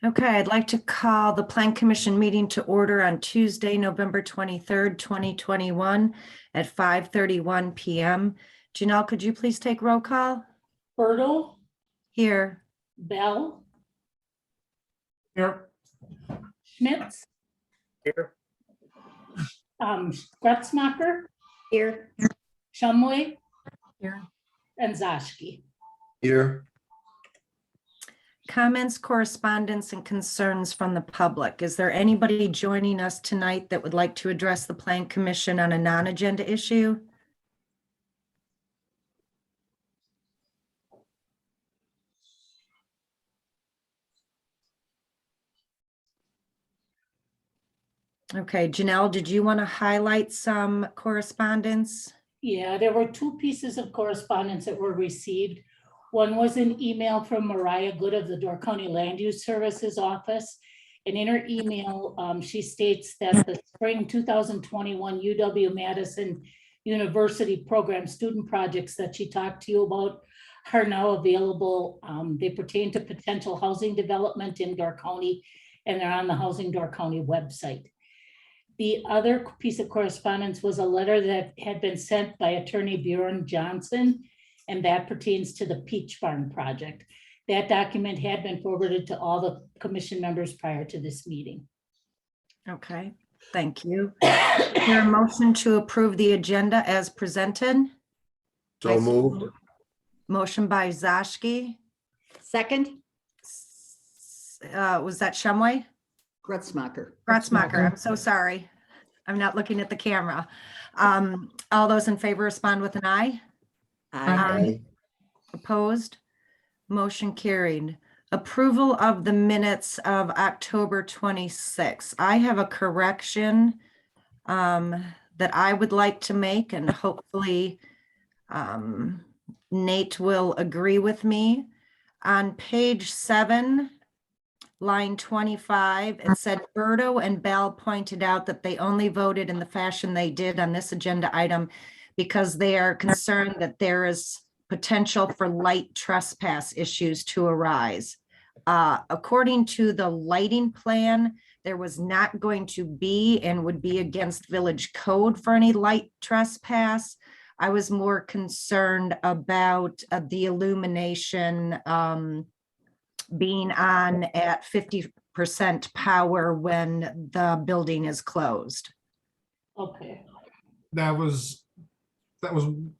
Okay, I'd like to call the Plan Commission meeting to order on Tuesday, November 23rd, 2021 at 5:31 PM. Janelle, could you please take roll call? Bertle, Here. Bell, Here. Schmitz, Here. Gretzmacher, Here. Shumway, Here. and Zashki. Here. Comments, correspondence, and concerns from the public. Is there anybody joining us tonight that would like to address the Plan Commission on a non-agenda issue? Okay, Janelle, did you want to highlight some correspondence? Yeah, there were two pieces of correspondence that were received. One was an email from Mariah Good of the Door County Land Use Services Office. And in her email, she states that the spring 2021 UW-Madison University program student projects that she talked to you about are now available. They pertain to potential housing development in Door County, and they're on the Housing Door County website. The other piece of correspondence was a letter that had been sent by Attorney Bjorn Johnson, and that pertains to the Peach Barn project. That document had been forwarded to all the commission members prior to this meeting. Okay, thank you. Is there a motion to approve the agenda as presented? So moved. Motion by Zashki. Second, Was that Shumway? Gretzmacher. Gretzmacher, I'm so sorry. I'm not looking at the camera. All those in favor respond with an aye. Aye. Opposed? Motion carried. Approval of the minutes of October 26. I have a correction that I would like to make, and hopefully Nate will agree with me. On page 7, line 25, it said Berto and Bell pointed out that they only voted in the fashion they did on this agenda item because they are concerned that there is potential for light trespass issues to arise. According to the lighting plan, there was not going to be and would be against village code for any light trespass. I was more concerned about the illumination being on at 50% power when the building is closed. Okay, That was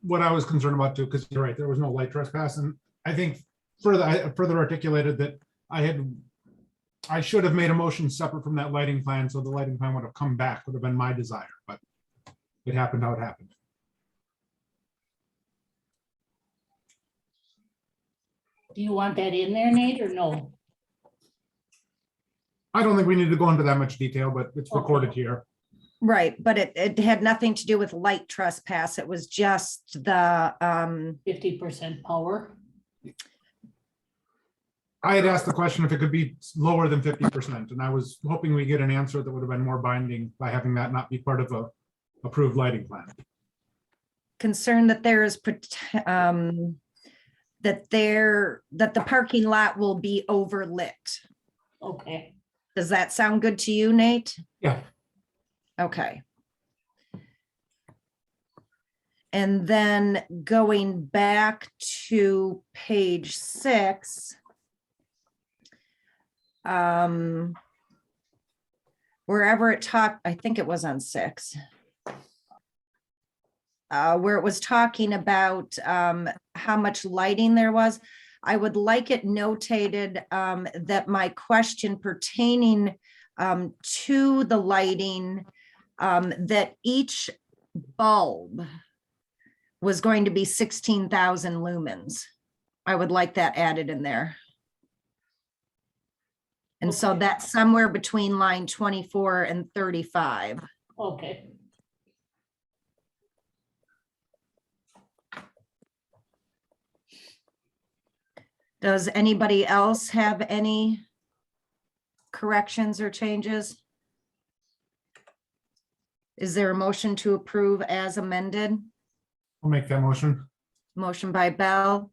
what I was concerned about too, because you're right, there was no light trespass. And I think I further articulated that I should have made a motion separate from that lighting plan, so the lighting plan would have come back, would have been my desire, but it happened how it happened. do you want that in there, Nate, or no? I don't think we need to go into that much detail, but it's recorded here. Right, but it had nothing to do with light trespass. It was just the 50% power? I had asked the question if it could be lower than 50%, and I was hoping we get an answer that would have been more binding by having that not be part of a approved lighting plan. concern that there is that the parking lot will be overlit. Okay, Does that sound good to you, Nate? Yeah. Okay. And then going back to page 6, wherever it talked, I think it was on 6, where it was talking about how much lighting there was. I would like it notated that my question pertaining to the lighting, that each bulb was going to be 16,000 lumens. I would like that added in there. And so Okay. that's somewhere between line 24 and 35. okay. Does anybody else have any corrections or changes? Is there a motion to approve as amended? I'll make that motion. Motion by Bell,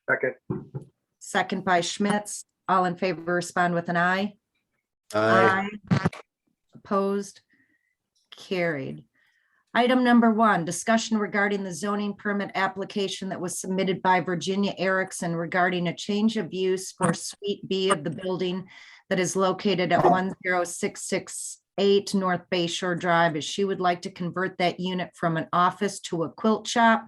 Second. second by Schmitz. All in favor, respond with an aye. Aye. Opposed? Carried. Item number 1, discussion regarding the zoning permit application that was submitted by Virginia Erickson regarding a change of use for Suite B of the building that is located at 10668 North Bay Shore Drive, as she would like to convert that unit from an office to a quilt shop.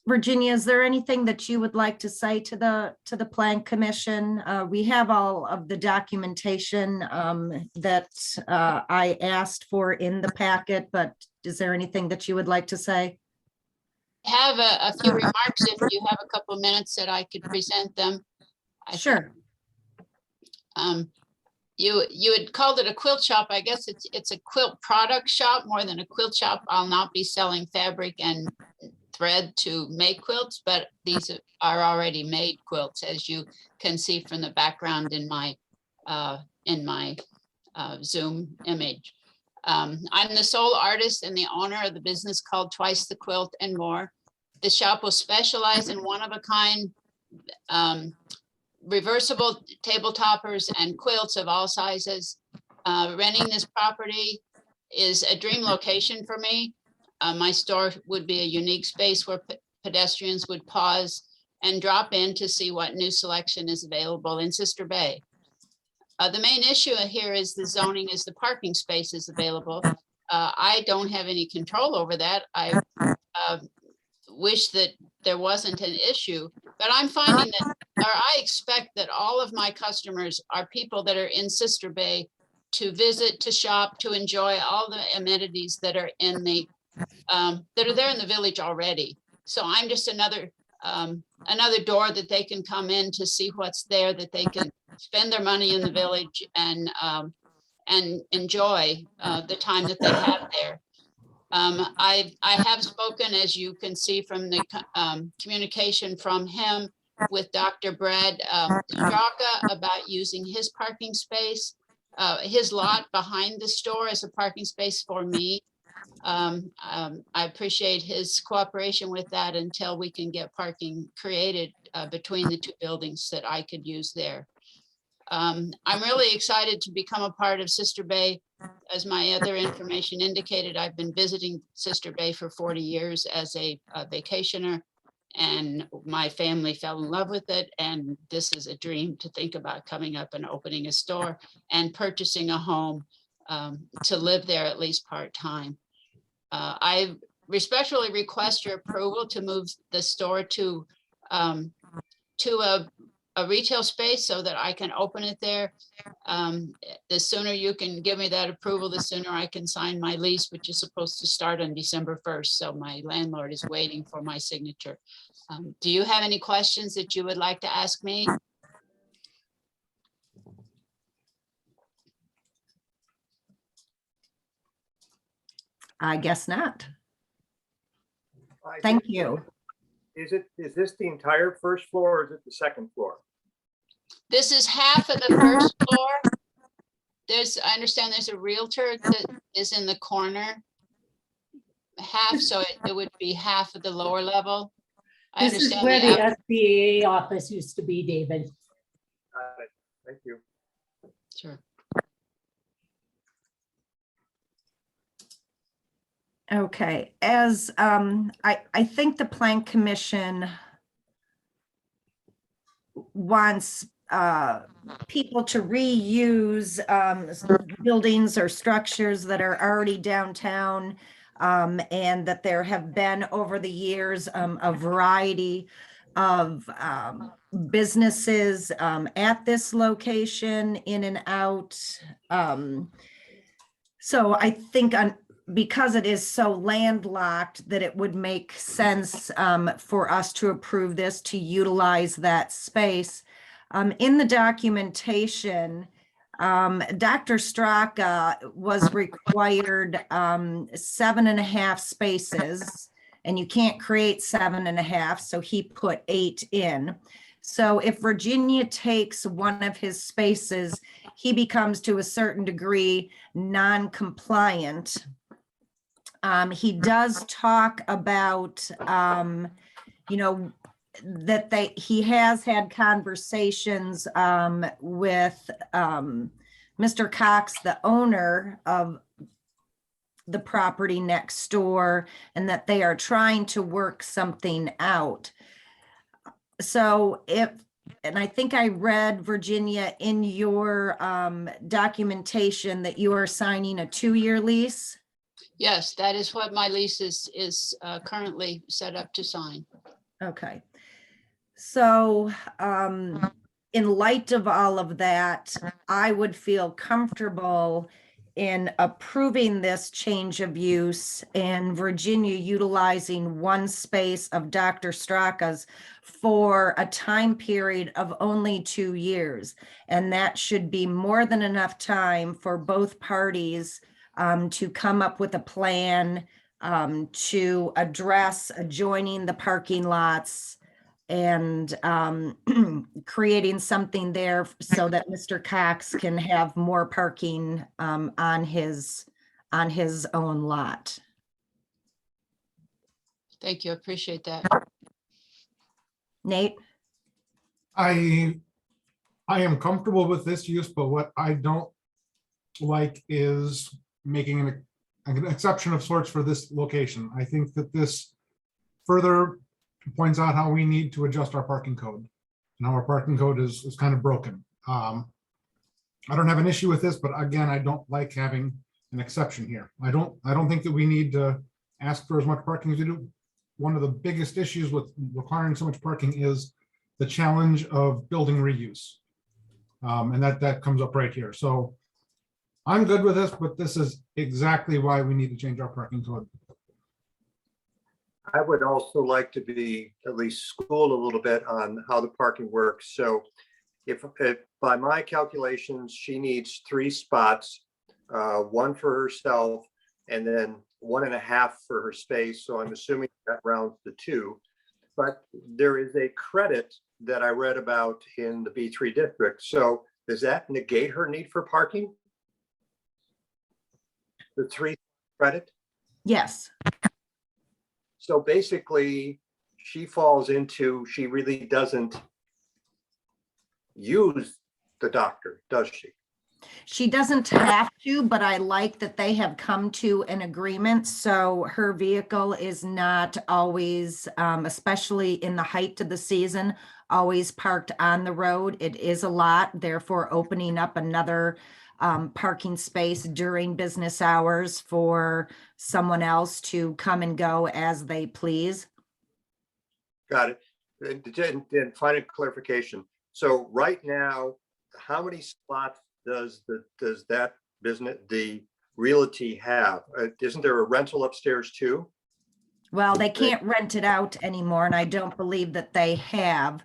Virginia, is there anything that you would like to say to the Plan Commission? We have all of the documentation that I asked for in the packet, but is there anything that you would like to say? I have a few remarks if you have a couple of minutes that I could present them. Sure. You had called it a quilt shop. I guess it's a quilt product shop more than a quilt shop. I'll not be selling fabric and thread to make quilts, but these are already made quilts, as you can see from the background in my Zoom image. I'm the sole artist and the owner of the business called Twice the Quilt and More. The shop will specialize in one-of-a-kind reversible table toppers and quilts of all sizes. Renting this property is a dream location for me. My store would be a unique space where pedestrians would pause and drop in to see what new selection is available in Sister Bay. The main issue here is the zoning is the parking spaces available. I don't have any control over that. I wish that there wasn't an issue, but I'm finding that, or I expect that all of my customers are people that are in Sister Bay to visit, to shop, to enjoy all the amenities that are in the that are there in the village already. So I'm just another door that they can come in to see what's there, that they can spend their money in the village and enjoy the time that they have there. I have spoken, as you can see from the communication from him with Dr. Brad Straka about using his parking space, his lot behind the store as a parking space for me. I appreciate his cooperation with that until we can get parking created between the two buildings that I could use there. I'm really excited to become a part of Sister Bay. As my other information indicated, I've been visiting Sister Bay for 40 years as a vacationer, and my family fell in love with it. And this is a dream to think about coming up and opening a store and purchasing a home to live there at least part-time. I respectfully request your approval to move the store to a retail space so that I can open it there. The sooner you can give me that approval, the sooner I can sign my lease, which is supposed to start on December 1st. So my landlord is waiting for my signature. Do you have any questions that you would like to ask me? I guess not. I Thank think- you. Is this the entire first floor or is it the second floor? This is half of the first floor. I understand there's a realtor that is in the corner. Half, so it would be half of the lower level. I This is understand where the the SBA office used to be, David. Got it. Thank you. Sure. Okay, as I think the Plan Commission wants people to reuse buildings or structures that are already downtown, and that there have been over the years a variety of businesses at this location, in and out. So I think because it is so landlocked, that it would make sense for us to approve this, to utilize that space. In the documentation, Dr. Straka was required 7.5 spaces, and you can't create 7.5, so he put 8 in. So if Virginia takes one of his spaces, he becomes to a certain degree non-compliant. He does talk about you know, that he has had conversations with Mr. Cox, the owner of the property next door, and that they are trying to work something out. So and I think I read, Virginia, in your documentation that you are signing a 2-year lease. Yes, that is what my lease is currently set up to sign. Okay. So, in light of all of that, I would feel comfortable in approving this change of use and Virginia utilizing one space of Dr. Straka's for a time period of only 2 years. And that should be more than enough time for both parties to come up with a plan to address adjoining the parking lots and creating something there so that Mr. Cox can have more parking on his own lot. Thank you. I appreciate that. Nate? I am comfortable with this use, but what I don't like is making an exception of sorts for this location. I think that this further points out how we need to adjust our parking code. Now our parking code is kind of broken. I don't have an issue with this, but again, I don't like having an exception here. I don't think that we need to ask for as much parking as we do. One of the biggest issues with requiring so much parking is the challenge of building reuse. And that comes up right here. So I'm good with this, but this is exactly why we need to change our parking code. I would also like to be at least schooled a little bit on how the parking works. So if by my calculations, she needs 3 spots, 1 for herself, and then 1.5 for her space. So I'm assuming that rounds to 2. But there is a credit that I read about in the B3 district. So does that negate her need for parking? The 3 credit? Yes. So basically, she falls into, she really doesn't use the doctor, does she? She doesn't have to, but I like that they have come to an agreement. So her vehicle is not always, especially in the height of the season, always parked on the road. It is a lot, therefore opening up another parking space during business hours for someone else to come and go as they please. Got it. And final clarification. So right now, how many slots does that business, the realty have? Isn't there a rental upstairs too? Well, they can't rent it out anymore, and I don't believe that they have.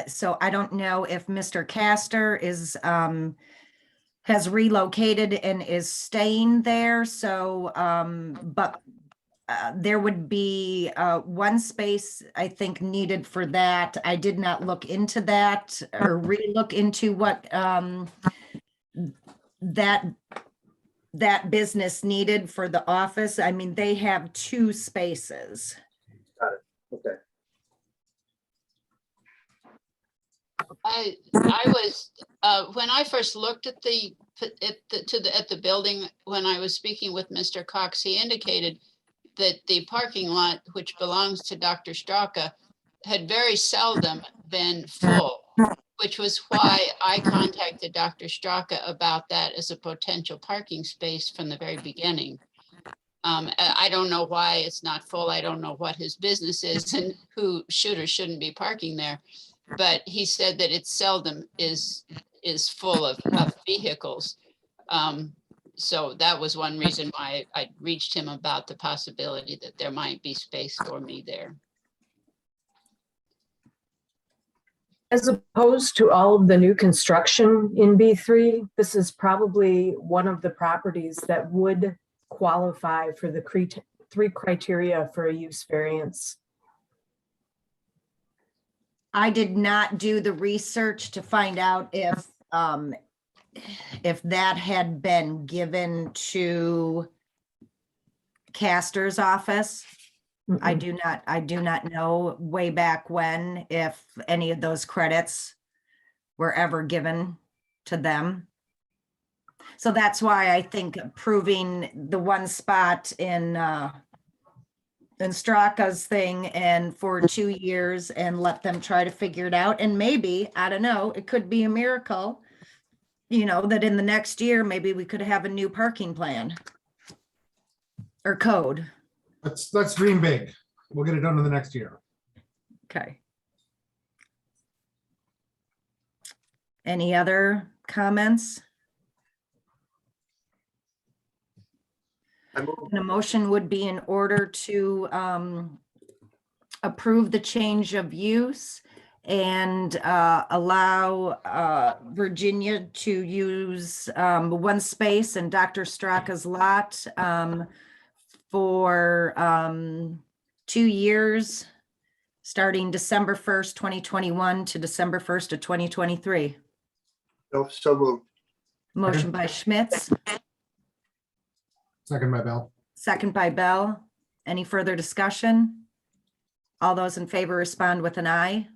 So I don't know if Mr. Castor is has relocated and is staying there. So, but there would be 1 space, I think, needed for that. I did not look into that or re-look into what that business needed for the office. I mean, they have 2 spaces. Got it. Okay. I was when I first looked at the building, when I was speaking with Mr. Cox, he indicated that the parking lot, which belongs to Dr. Straka, had very seldom been full, which was why I contacted Dr. Straka about that as a potential parking space from the very beginning. I don't know why it's not full. I don't know what his business is and who should or shouldn't be parking there. But he said that it seldom is full of vehicles. So that was one reason why I reached him about the possibility that there might be space for me there. As opposed to all of the new construction in B3, this is probably one of the properties that would qualify for the 3 criteria for a use variance. I did not do the research to find out if that had been given to Castor's office. I Mm-mm. do not know way back when, if any of those credits were ever given to them. So that's why I think approving the one spot in Straka's thing and for 2 years and let them try to figure it out. And maybe, I don't know, it could be a miracle, that in the next year, maybe we could have a new parking plan or code. Let's dream big. We'll get it done in the next year. Okay. Any other comments? I move, And a motion would be in order to approve the change of use and allow Virginia to use one space in Dr. Straka's lot for 2 years, starting December 1st, 2021 to December 1st of 2023. so moved. Motion by Schmitz, Second by Bell. second by Bell. Any further discussion? All those in favor respond with an aye.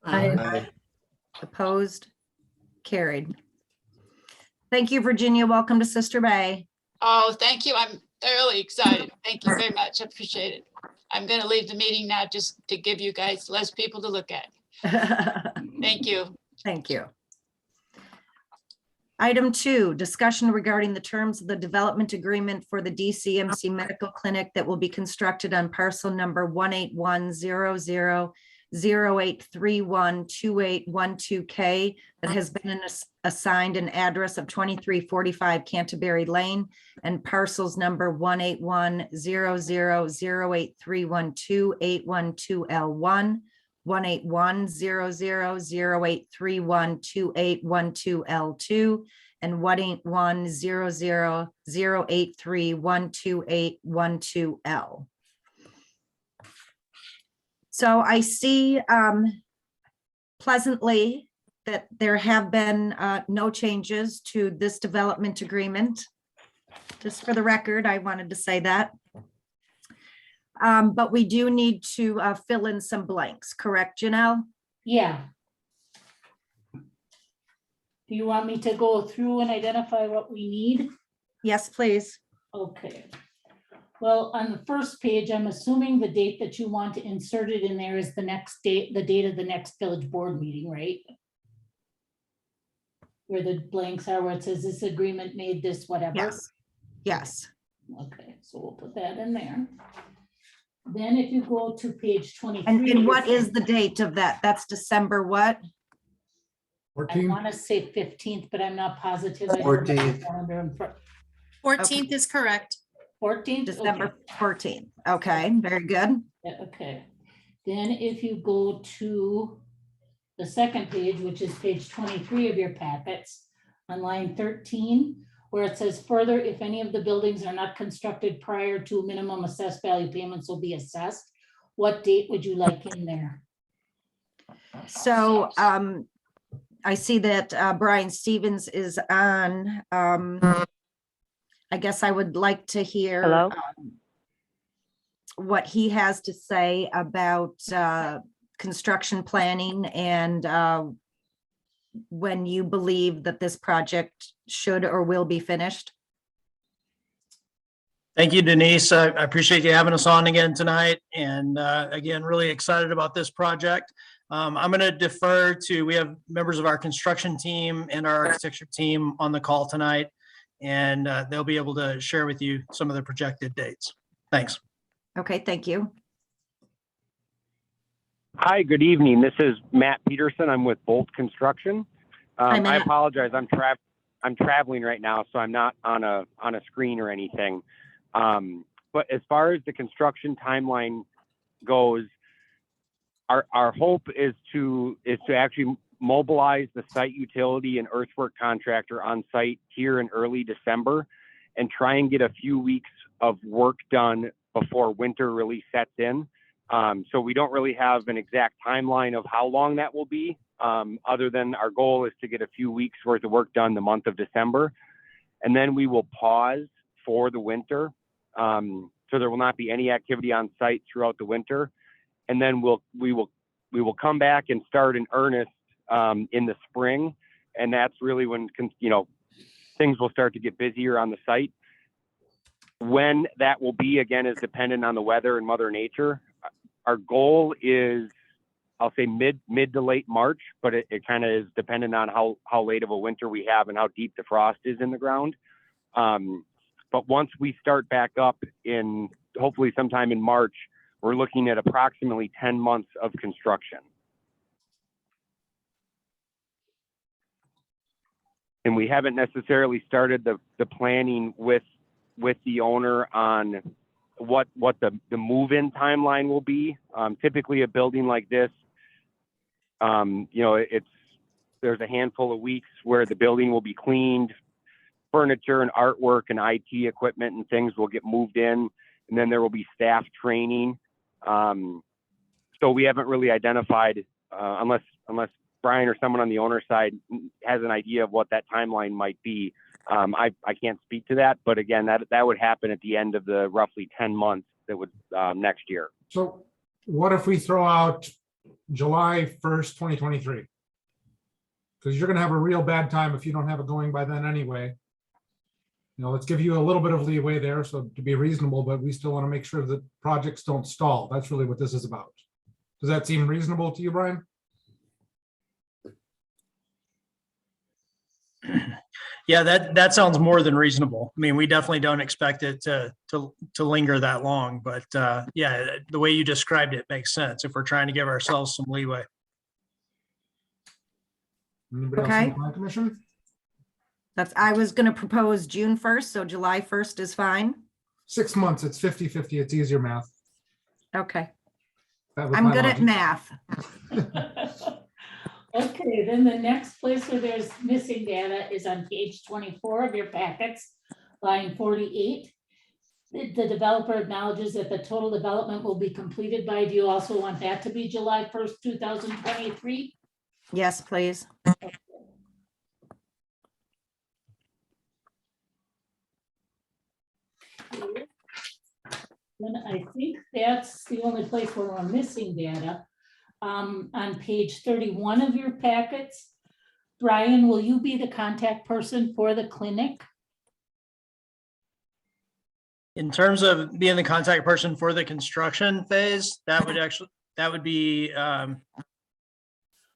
Aye. Opposed? Carried. Thank you, Virginia. Welcome to Sister Bay. Oh, thank you. I'm thoroughly excited. Thank you very much. I appreciate it. I'm going to leave the meeting now just to give you guys less people to look at. Thank you. Thank you. Item 2, discussion regarding the terms of the development agreement for the DCMC Medical Clinic that will be constructed on parcel number 1810008312812K that has been assigned an address of 2345 Canterbury Lane, and parcels number 1810008312812L1, 1810008312812L2, and 1810008312812L. So I see pleasantly that there have been no changes to this development agreement. Just for the record, I wanted to say that. But we do need to fill in some blanks, correct, Janelle? Yeah. Do you want me to go through and identify what we need? Yes, please. Okay. Well, on the first page, I'm assuming the date that you want to insert it in there is the next date, the date of the next village board meeting, right? Where the blanks are, where it says this agreement made this whatever. Yes. Yes. Okay, so we'll put that in there. Then if you go to page 23. And what is the date of that? That's December what? I 14. want to say 15th, but I'm not positive. I don't have my 14th. calendar in front. 14th is correct. 14th? December 14th. Okay, very good. Yeah, okay. Then if you go to the second page, which is page 23 of your packets, on line 13, where it says further, if any of the buildings are not constructed prior to minimum assessed value payments will be assessed, what date would you like in there? So I see that Brian Stevens is on. I guess I would like to hear what he has to say about construction planning and when you believe that this project should or will be finished. Thank you, Denise. I appreciate you having us on again tonight. And again, really excited about this project. I'm going to defer to, we have members of our construction team and our architecture team on the call tonight, and they'll be able to share with you some of the projected dates. Thanks. Okay, thank you. Hi, good evening. This is Matt Peterson. I'm with Bolt Construction. Hi, I Matt. apologize. I'm traveling right now, so I'm not on a screen or anything. But as far as the construction timeline goes, our hope is to actually mobilize the site utility and earthwork contractor on site here in early December and try and get a few weeks of work done before winter really sets in. So we don't really have an exact timeline of how long that will be, other than our goal is to get a few weeks worth of work done the month of December. And then we will pause for the winter. so there will not be any activity on site throughout the winter. And then we will come back and start in earnest in the spring. And that's really when, things will start to get busier on the site. When that will be, again, is dependent on the weather and Mother Nature. Our goal is, I'll say mid to late March, but it kind of is dependent on how late of a winter we have and how deep the frost is in the ground. But once we start back up in, hopefully sometime in March, we're looking at approximately 10 months of construction. And we haven't necessarily started the planning with the owner on what the move-in timeline will be. Typically a building like this, there's a handful of weeks where the building will be cleaned, furniture and artwork and IT equipment and things will get moved in, and then there will be staff training. So we haven't really identified, unless Brian or someone on the owner side has an idea of what that timeline might be. I can't speak to that, but again, that would happen at the end of the roughly 10 months that would next year. So what if we throw out July 1st, 2023? Because you're going to have a real bad time if you don't have it going by then anyway. Let's give you a little bit of leeway there, so to be reasonable, but we still want to make sure that projects don't stall. That's really what this is about. Does that seem reasonable to you, Brian? Yeah, that sounds more than reasonable. I mean, we definitely don't expect it to linger that long, but yeah, the way you described it makes sense if we're trying to give ourselves some leeway. Anybody else Okay. in the Plan Commission? I was going to propose June 1st, so July 1st is fine. 6 months, it's 50-50, it's easier math. Okay, That was I'm my good at logic. math. Okay, then the next place where there's missing data is on page 24 of your packets, line 48. The developer acknowledges that the total development will be completed by, do you also want that to be July 1st, 2023? Yes, please. Then I think that's the only place where we're missing data. On page 31 of your packets, Brian, will you be the contact person for the clinic? In terms of being the contact person for the construction phase, that would be,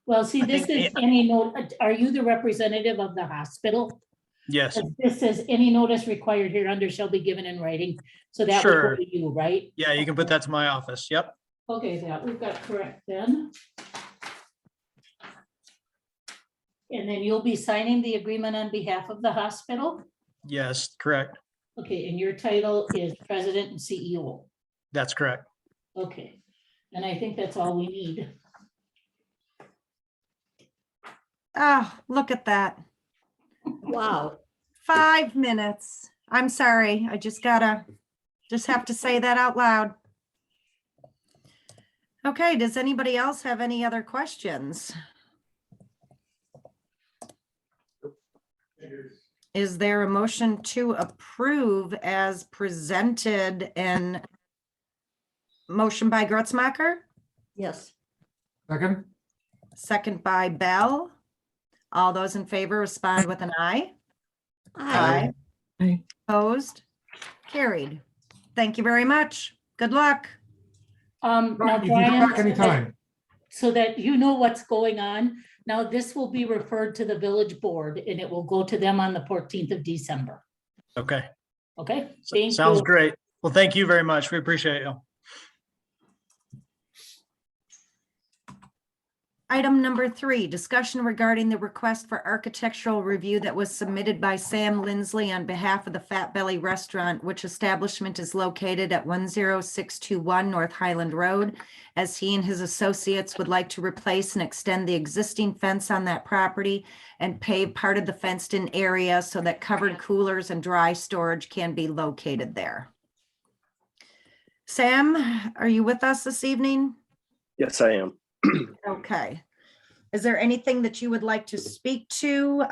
Well, see, I this think is any note, are you the representative of the hospital? yes, This says any notice required here under shall be given in writing, so that would go Sure. to you, right? yeah, you can put that to my office. Yep. Okay, that we've got correct then. And then you'll be signing the agreement on behalf of the hospital? Yes, correct. Okay, and your title is president and CEO. That's correct. Okay, and I think that's all we need. Oh, look at that. Wow. 5 minutes. I'm sorry. I just have to say that out loud. Okay, does anybody else have any other questions? Is there a motion to approve as presented and motion by Gretzmacher, Yes. Second? second by Bell? All those in favor respond with an aye. Aye. Aye. Opposed? Carried. Thank you very much. Good luck. Now, Right, you can Brian, come back anytime. so that you know what's going on, now this will be referred to the village board and it will go to them on the 14th of December. Okay. Okay, thank Sounds you. great. Well, thank you very much. We appreciate you. Item number 3, discussion regarding the request for architectural review that was submitted by Sam Lindsley on behalf of the Fat Belly Restaurant, which establishment is located at 10621 North Highland Road, as he and his associates would like to replace and extend the existing fence on that property and pave part of the fenced-in area so that covered coolers and dry storage can be located there. Sam, are you with us this evening? Yes, I am. Okay. Is there anything that you would like to speak to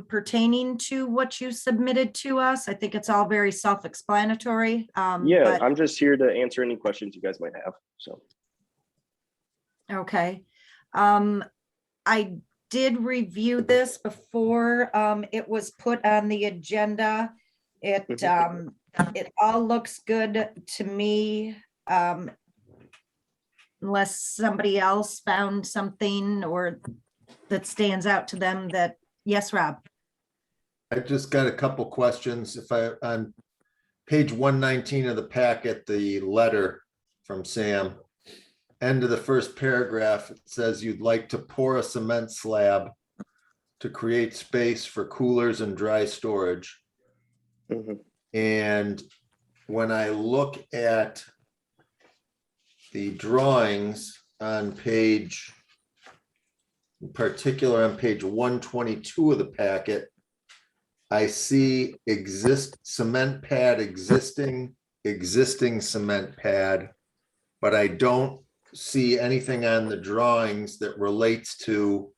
pertaining to what you submitted to us? I think it's all very self-explanatory. Yeah, but- I'm just here to answer any questions you guys might have. So, Okay. I did review this before it was put on the agenda. It all looks good to me. Unless somebody else found something or that stands out to them that, yes, Rob? I just got a couple questions. On page 119 of the packet, the letter from Sam, end of the first paragraph, it says you'd like to pour a cement slab to create space for coolers and dry storage. mhm. And when I look at the drawings on page, in particular on page 122 of the packet, I see cement pad, existing cement pad, but I don't see anything on the drawings that relates to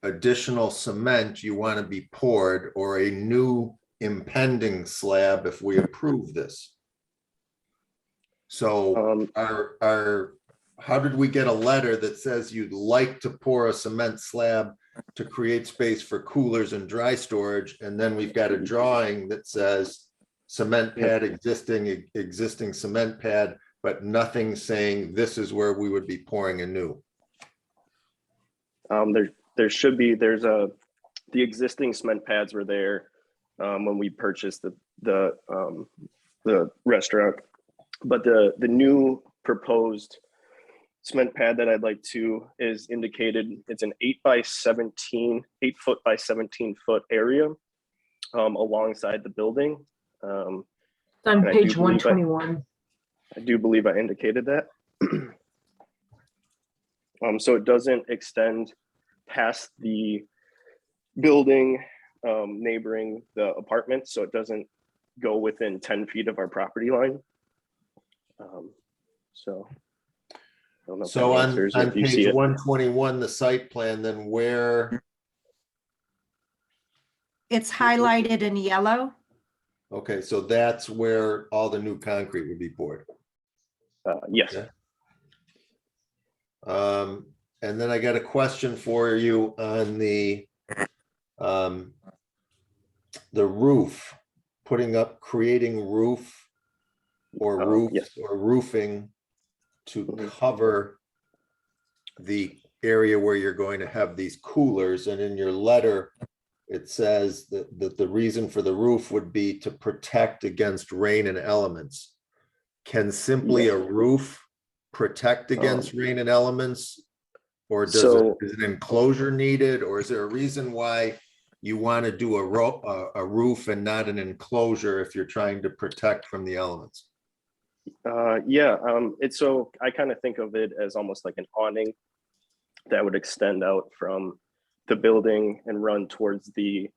additional cement you want to be poured or a new impending slab if we approve this. So how did we get a letter that says you'd like to pour a cement slab to create space for coolers and dry storage? And then we've got a drawing that says cement pad, existing cement pad, but nothing saying this is where we would be pouring anew. There should be, the existing cement pads were there when we purchased the restaurant, but the new proposed cement pad that I'd like to is indicated. It's an 8 foot by 17 foot area alongside the building. On And page 121. I do believe I indicated that. So it doesn't extend past the building neighboring the apartments, so it doesn't go within 10 feet of our property line. So I don't know if So that on answers if you see page it. 121, the site plan, then where, It's highlighted in yellow. okay, so that's where all the new concrete would be poured. Yes. Okay. And then I got a question for you on the roof, creating roof or roofs yes. or roofing to Mhm. cover the area where you're going to have these coolers. And in your letter, it says that the reason for the roof would be to protect against rain and elements. Can simply a roof protect against rain and elements? Or is an enclosure needed? Or is there a reason why you want to do a roof and not an enclosure if you're trying to protect from the elements? It's so I kind of think of it as almost like an awning that would extend out from the building and run towards the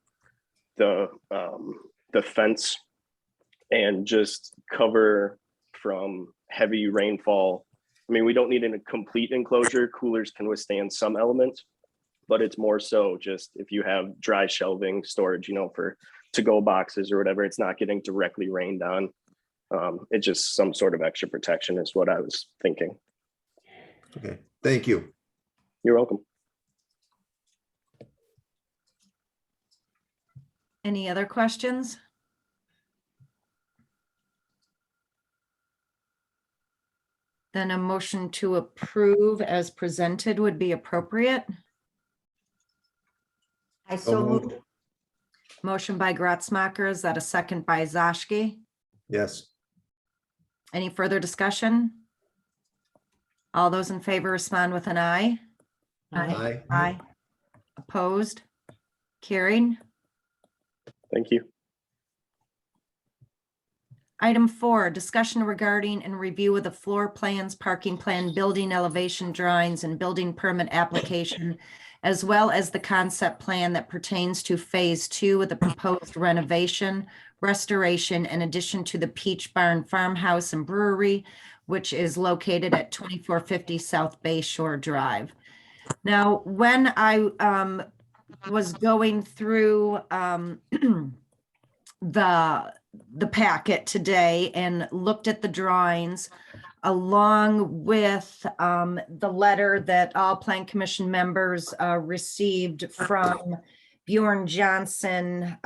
fence and just cover from heavy rainfall. I mean, we don't need a complete enclosure. Coolers can withstand some elements, but it's more so just if you have dry shelving storage, for to-go boxes or whatever, it's not getting directly rained on. It's just some sort of extra protection is what I was thinking. Okay, thank you. You're welcome. Any other questions? Then a motion to approve as presented would be appropriate. I so moved. Motion by Gretzmacher, is that a second by Zashki? Yes. Any further discussion? All those in favor respond with an aye. Aye. Aye. Opposed? Carried. Thank you. Item 4, discussion regarding and review of the floor plans, parking plan, building elevation drawings, and building permit application, as well as the concept plan that pertains to Phase 2 of the proposed renovation, restoration, and addition to the Peach Barn Farmhouse and Brewery, which is located at 2450 South Bay Shore Drive. Now, when I was going through the packet today and looked at the drawings along with the letter that all Plan Commission members received from Bjorn Johnson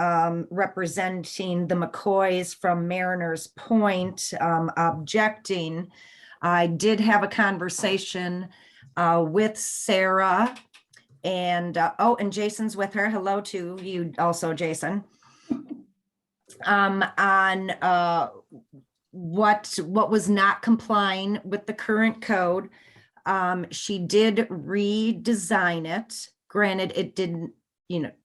representing the McCoys from Mariners Point objecting. I did have a conversation with Sarah and and Jason's with her. Hello to you also, Jason. On what was not complying with the current code. She did redesign it. Granted, it didn't,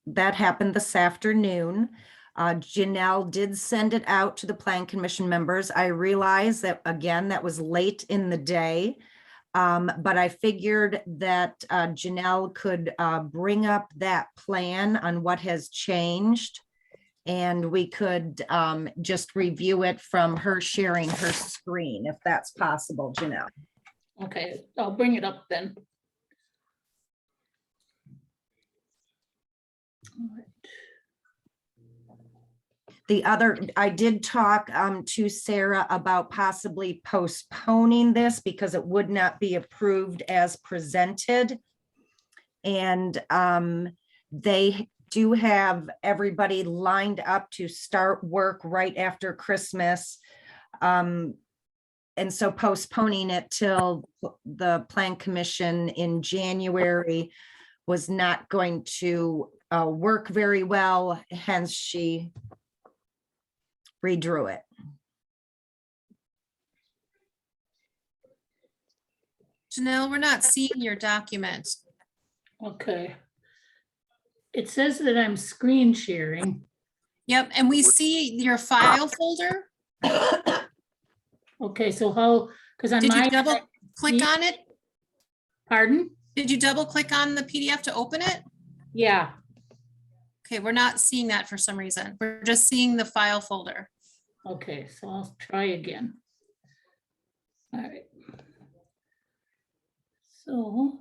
that happened this afternoon. Janelle did send it out to the Plan Commission members. I realized that, again, that was late in the day. But I figured that Janelle could bring up that plan on what has changed. And we could just review it from her sharing her screen, if that's possible, Janelle. Okay, I'll bring it up then. The other, I did talk to Sarah about possibly postponing this because it would not be approved as presented. And they do have everybody lined up to start work right after Christmas. And so postponing it till the Plan Commission in January was not going to work very well, hence she redrew it. Janelle, we're not seeing your document. Okay. It says that I'm screen sharing. Yep, and we see your file folder. Okay, so how, because on Did you my, double click on it? pardon? Did you double click on the PDF to open it? Yeah, Okay, we're not seeing that for some reason. We're just seeing the file folder. okay, so I'll try again. All right. So.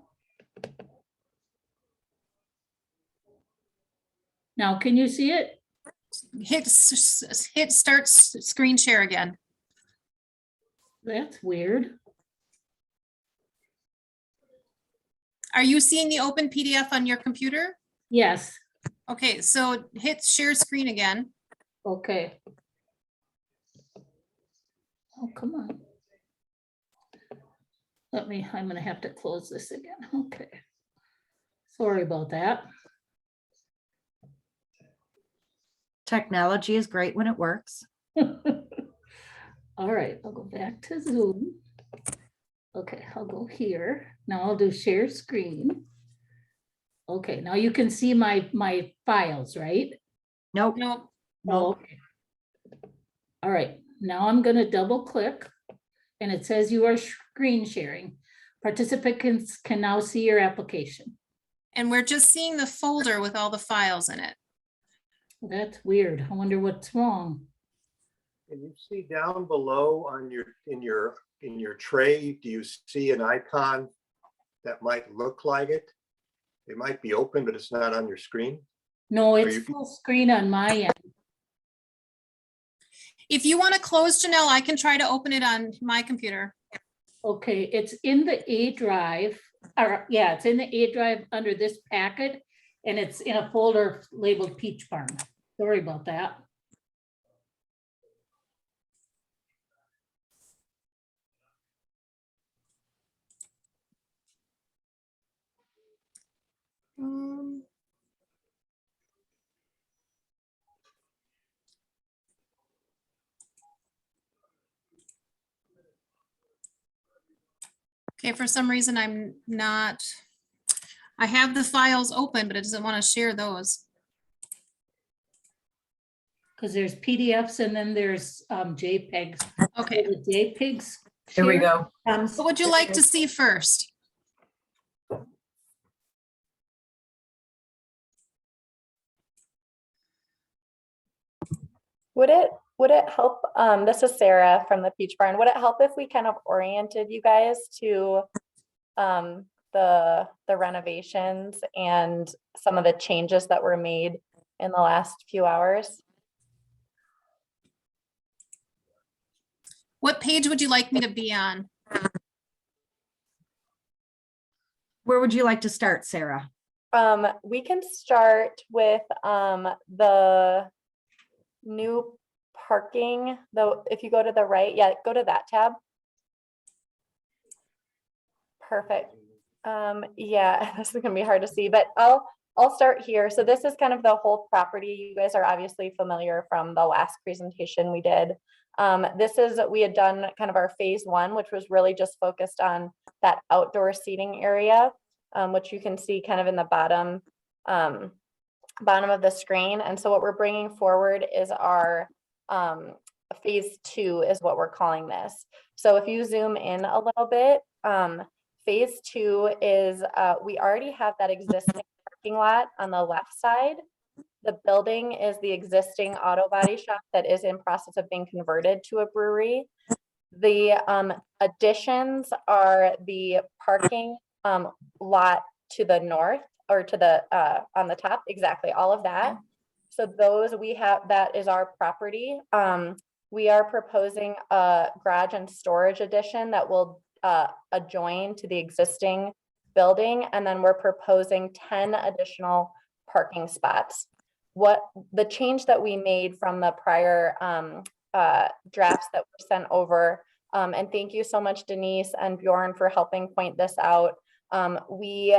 Now, can you see it? Hit start screen share again. That's weird. Are you seeing the open PDF on your computer? Yes, Okay, so hit share screen again. okay. Oh, come on. I'm gonna have to close this again, okay. Sorry about that. Technology is great when it works. All right, I'll go back to Zoom. Okay, I'll go here. Now I'll do share screen. Okay, now you can see my files, right? Nope. Nope. Oh, okay. All right, now I'm gonna double click and it says you are screen sharing. Participants can now see your application. And we're just seeing the folder with all the files in it. That's weird. I wonder what's wrong. Can you see down below on in your tray, do you see an icon that might look like it? It might be open, but it's not on your screen. No, you- it's full screen on my end. If you want to close, Janelle, I can try to open it on my computer. Okay, it's in the A drive, or yeah, it's in the A drive under this packet, and it's in a folder labeled Peach Barn. Sorry about that. Okay, for some reason I'm not, I have the files open, but it doesn't want to share those. Because there's PDFs and then there's JPEGs. Okay, The JPEGs. Here we share? go. what would you like to see first? Would it help, this is Sarah from the Peach Barn, would it help if we kind of oriented you guys to the the renovations and some of the changes that were made in the last few hours. What page would you like me to be on? Where would you like to start, Sarah? We can start with the new parking, though, if you go to the right, yeah, go to that tab. Perfect. Yeah, this is gonna be hard to see, but I'll start here. So this is kind of the whole property. You guys are obviously familiar from the last presentation we did. This is, we had done kind of our phase one, which was really just focused on that outdoor seating area, which you can see kind of in the bottom of the screen. And so what we're bringing forward is our phase two is what we're calling this. So if you zoom in a little bit, phase two is we already have that existing parking lot on the left side. The building is the existing auto body shop that is in process of being converted to a brewery. The additions are the parking lot to the north, or to the on the top, exactly, all of that. So those we have, that is our property. We are proposing a garage and storage addition that will adjoin to the existing building, and then we're proposing 10 additional parking spots. What the change that we made from the prior drafts that were sent over, and thank you so much, Denise and Bjorn, for helping point this out. We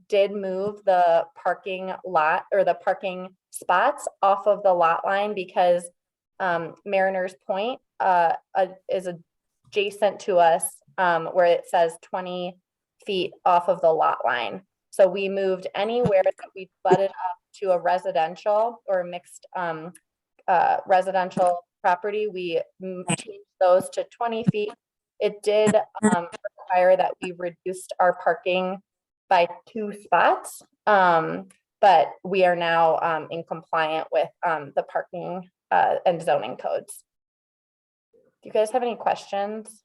did move the parking lot, or the parking spots, off of the lot line because Mariners Point is adjacent to us, where it says 20 feet off of the lot line. So we moved anywhere that we butted up to a residential or mixed residential property. We changed those to 20 feet. It did require that we reduced our parking by 2 spots, but we are now in compliant with the parking and zoning codes. Do you guys have any questions?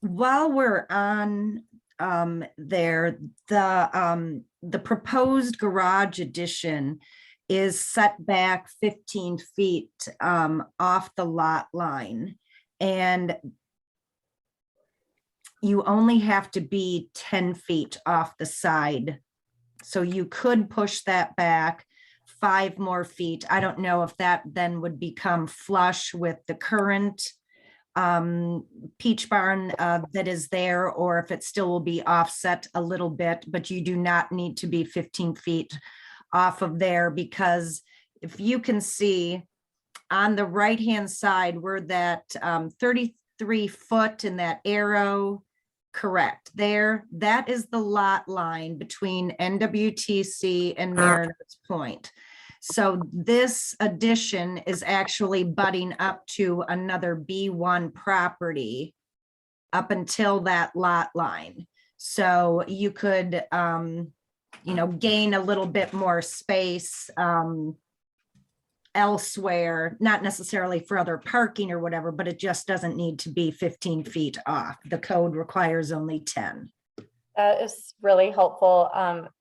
While we're on there, the proposed garage addition is set back 15 feet off the lot line, and you only have to be 10 feet off the side. So you could push that back 5 more feet. I don't know if that then would become flush with the current peach barn that is there, or if it still will be offset a little bit, but you do not need to be 15 feet off of there, because if you can see on the right-hand side where that 33 foot in that arrow, correct, there, that is the lot line between NWTC and Mariners Point. So this addition is actually butting up to another B1 property up until that lot line. So you could, gain a little bit more space elsewhere, not necessarily for other parking or whatever, but it just doesn't need to be 15 feet off. The code requires only 10. That is really helpful.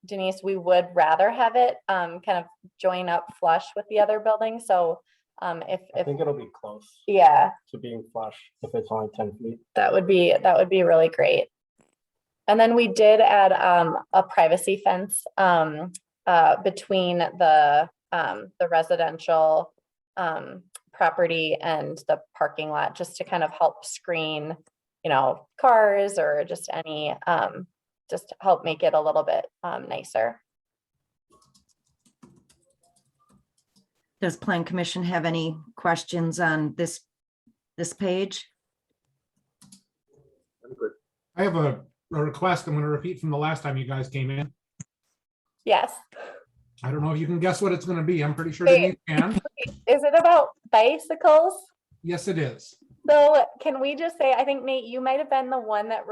Denise, we would rather have it kind of join up flush with the other building. So if I think it'll be close. Yeah, To being flush if it's only 10 feet. that would be really great. And then we did add a privacy fence between the residential property and the parking lot, just to kind of help screen, cars or just any just to help make it a little bit nicer. Does Plan Commission have any questions on this page? I'm good. I have a request. I'm going to repeat from the last time you guys came in. Yes. I don't know if you can guess what it's going to be. I'm pretty sure Wait. Denise can. Is it about bicycles? Yes, it is. So can we just say, I think Nate, you might have been the one that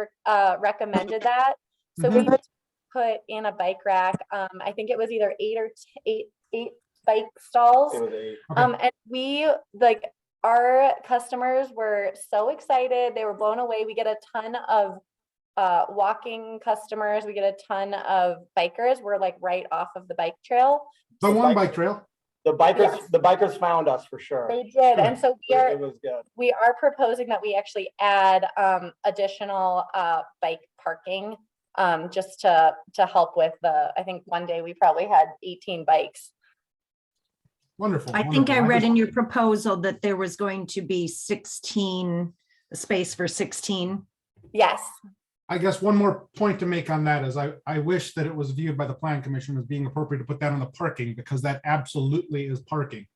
recommended that. So we just put in a bike rack. I think it was either 8 or 8 bike stalls. It was 8. Okay. And we our customers were so excited. They were blown away. We get a ton of walking customers. We get a ton of bikers. We're like right off of the bike trail. The one bike trail. The bikers found us for sure. They did. And so It was good. we are proposing that we actually add additional bike parking just to help with I think one day we probably had 18 bikes. Wonderful. I think I wonderful. read in your proposal that there was going to be 16, a space for 16. Yes. I guess one more point to make on that is I wish that it was viewed by the plan commission as being appropriate to put that on the parking, because that absolutely is parking,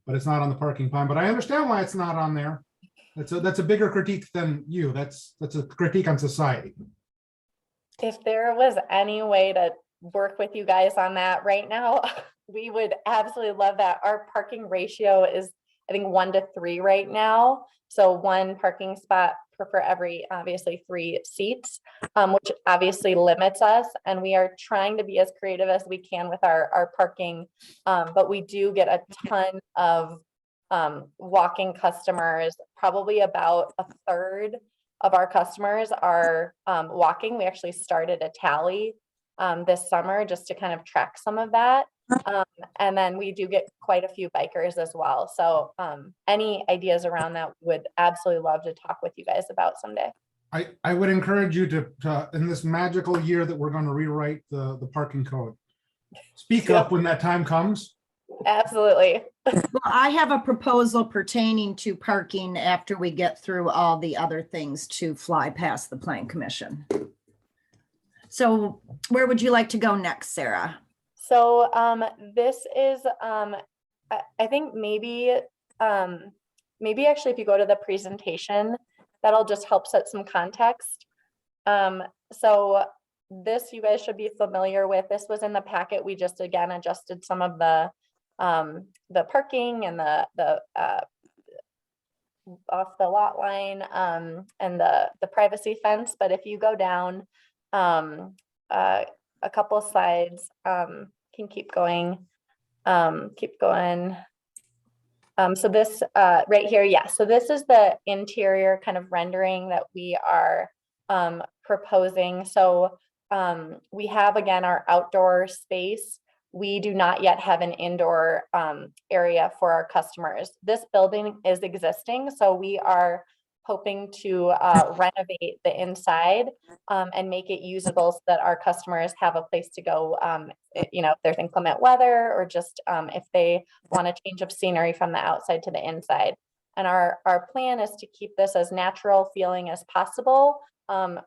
but it's not on the parking plan. But I understand why it's not on there. That's a bigger critique than you. That's a critique on society. If there was any way to work with you guys on that right now, we would absolutely love that. Our parking ratio is, I think, 1 to 3 right now. So 1 parking spot for every, obviously, 3 seats, which obviously limits us. And we are trying to be as creative as we can with our parking. But we do get a ton of walking customers. Probably about a third of our customers are walking. We actually started a tally this summer just to kind of track some of that. And then we do get quite a few bikers as well. So any ideas around that, would absolutely love to talk with you guys about someday. I would encourage you to, in this magical year that we're going to rewrite the parking code, speak up when that time comes. Absolutely. Well, I have a proposal pertaining to parking after we get through all the other things to fly past the plan commission. So where would you like to go next, Sarah? So this is, I think maybe actually if you go to the presentation, that'll just help set some context. So this you guys should be familiar with. This was in the packet. We just again adjusted some of the parking and the off the lot line and the privacy fence. But if you go down a couple of slides, can keep going. So this right here, yeah. So this is the interior kind of rendering that we are proposing. So we have, again, our outdoor space. We do not yet have an indoor area for our customers. This building is existing, so we are hoping to renovate the inside and make it usable so that our customers have a place to go, if there's inclement weather, or just if they want a change of scenery from the outside to the inside. And our plan is to keep this as natural feeling as possible,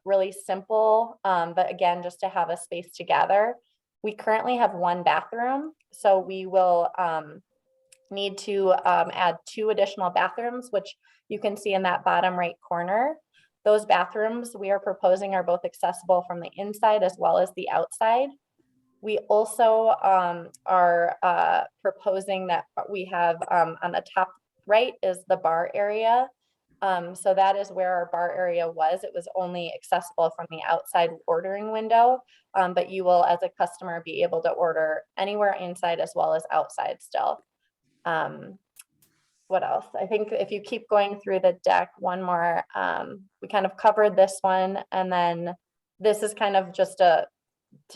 really simple, but again, just to have a space to gather. We currently have 1 bathroom, so we will need to add 2 additional bathrooms, which you can see in that bottom right corner. Those bathrooms we are proposing are both accessible from the inside as well as the outside. We also are proposing that we have on the top right is the bar area. So that is where our bar area was. It was only accessible from the outside ordering window, but you will, as a customer, be able to order anywhere inside as well as outside still. What else? I think if you keep going through the deck, one more, we kind of covered this one, and then this is kind of just to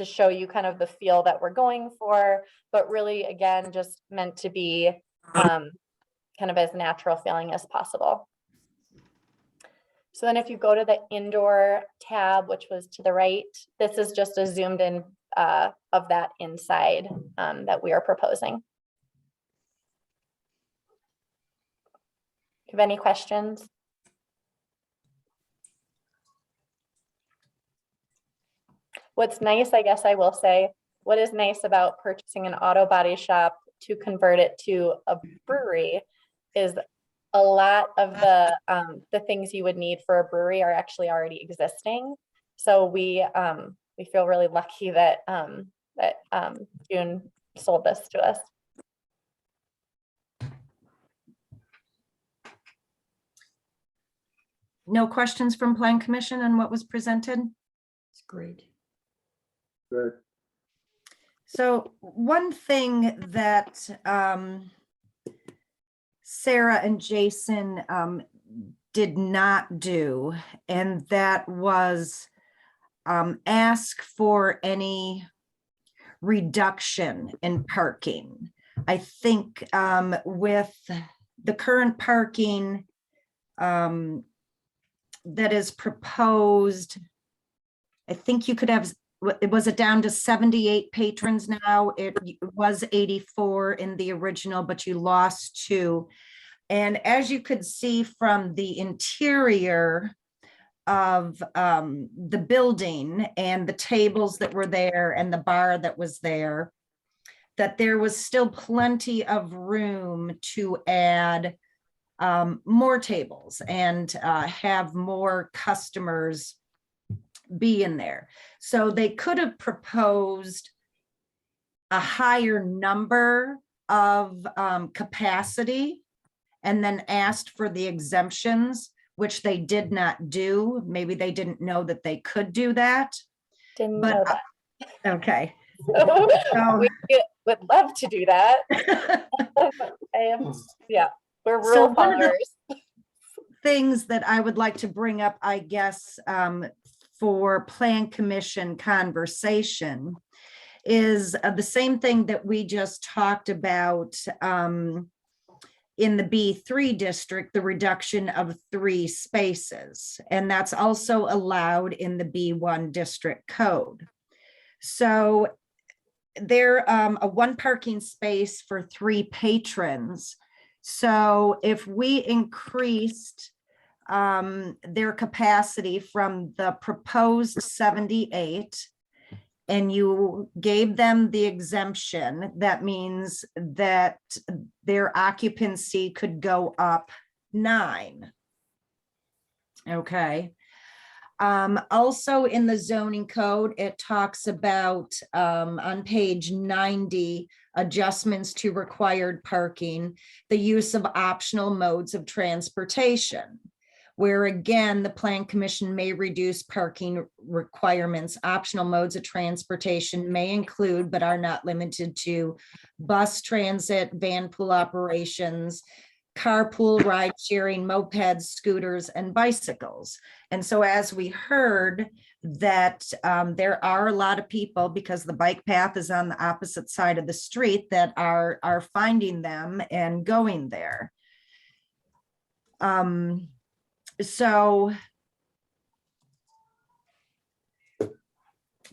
show you kind of the feel that we're going for, but really, again, just meant to be kind of as natural feeling as possible. So then if you go to the indoor tab, which was to the right, this is just a zoomed in of that inside that we are proposing. Do you have any questions? What's nice, I guess I will say, what is nice about purchasing an auto body shop to convert it to a brewery is a lot of the things you would need for a brewery are actually already existing. So we feel really lucky that June sold this to us. No questions from Plan Commission on what was presented? It's great. Good. So one thing that Sarah and Jason did not do, and that was ask for any reduction in parking. I think with the current parking that is proposed, I think you could have, was it down to 78 patrons now? It was 84 in the original, but you lost 2. And as you could see from the interior of the building and the tables that were there and the bar that was there, that there was still plenty of room to add more tables and have more customers be in there. So they could have proposed a higher number of capacity and then asked for the exemptions, which they did not do. Maybe they didn't know that they could do that. Didn't But know that. okay. We would love to do that. Yeah, we're So rule one of the followers. things that I would like to bring up, I guess, for Plan Commission conversation is the same thing that we just talked about in the B3 district, the reduction of 3 spaces. And that's also allowed in the B1 district code. So they're a 1 parking space for 3 patrons. So if we increased their capacity from the proposed 78 and you gave them the exemption, that means that their occupancy could go up 9. Okay. Also in the zoning code, it talks about on page 90, adjustments to required parking, the use of optional modes of transportation, where again, the Plan Commission may reduce parking requirements. Optional modes of transportation may include, but are not limited to, bus transit, van pool operations, carpool, ride sharing, mopeds, scooters, and bicycles. And so as we heard that there are a lot of people, because the bike path is on the opposite side of the street, that are finding them and going there. So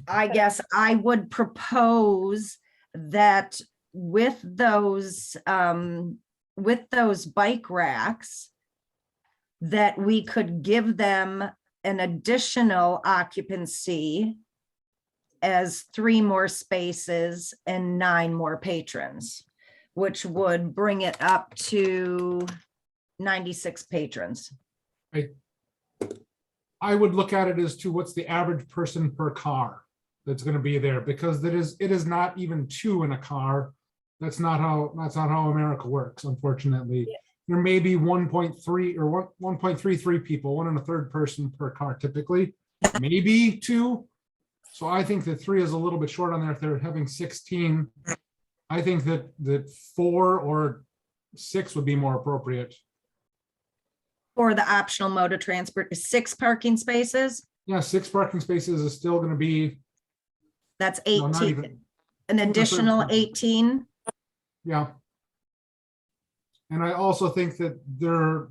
I guess I would propose that with those bike racks, that we could give them an additional occupancy as 3 more spaces and 9 more patrons, which would bring it up to 96 patrons. I would look at it as to what's the average person per car that's going to be there, because it is not even 2 in a car. That's not how America works, unfortunately. Yeah. There may be 1.3 or 1.33 people, 1 1/3 person per car typically, maybe 2. So I think that 3 is a little bit short on there. If they're having 16, I think that 4 or 6 would be more appropriate. For the optional mode of transport, 6 parking spaces? Yeah, 6 parking spaces is still going to be. That's 18, an additional 18. Yeah. And I also think that they're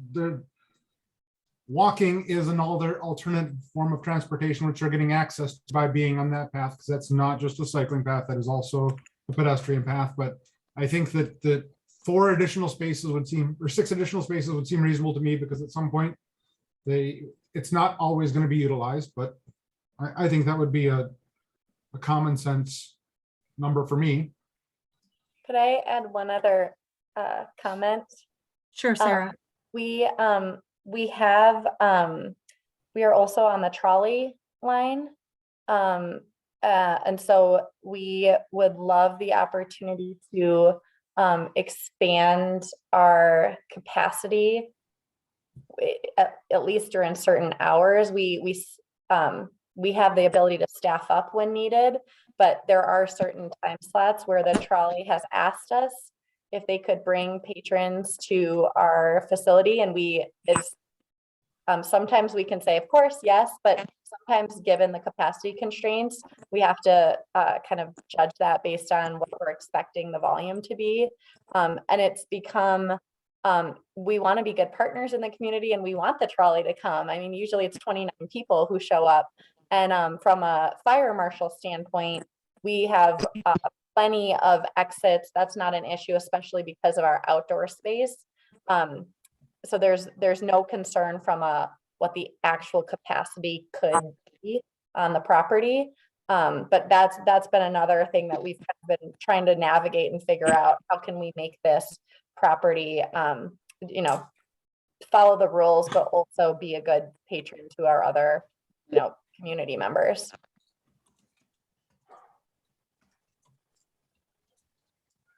walking is an alternate form of transportation, which they're getting access to by being on that path, because that's not just a cycling path, that is also a pedestrian path. But I think that 4 additional spaces would seem, or 6 additional spaces would seem reasonable to me, because at some point it's not always going to be utilized, but I think that would be a common sense number for me. Could I add one other comment? Sure, Sarah. We are also on the trolley line. And so we would love the opportunity to expand our capacity, at least during certain hours. We have the ability to staff up when needed, but there are certain time slots where the trolley has asked us if they could bring patrons to our facility, and sometimes we can say, of course, yes, but sometimes given the capacity constraints, we have to kind of judge that based on what we're expecting the volume to be. And it's become, we want to be good partners in the community and we want the trolley to come. I mean, usually it's 29 people who show up. And from a fire marshal standpoint, we have plenty of exits. That's not an issue, especially because of our outdoor space. So there's no concern from what the actual capacity could be on the property. But that's been another thing that we've kind of been trying to navigate and figure out, how can we make this property, follow the rules, but also be a good patron to our other, community members.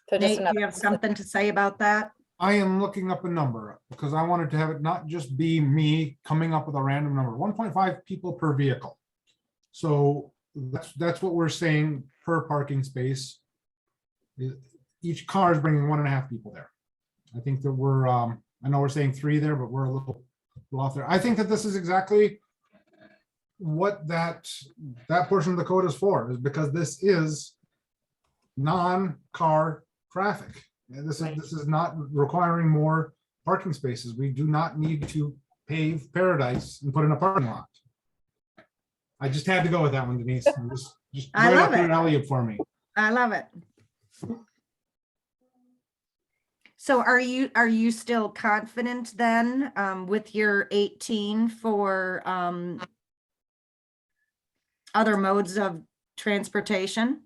So just Nate, do you have something to say about that? I am looking up a number because I wanted to have it not just be me coming up with a random number, 1.5 people per vehicle. So that's what we're saying per parking space. Each car is bringing 1.5 people there. I think that we're, I know we're saying 3 there, but we're a little off there. I think that this is exactly what that portion of the code is for, is because this is non-car traffic. And this is not requiring more parking spaces. We do not need to pave paradise and put in a parking lot. I just had to go with that one, Denise. Just I love it. alley-oop for me. I love it. So are you still confident then with your 18 for other modes of transportation?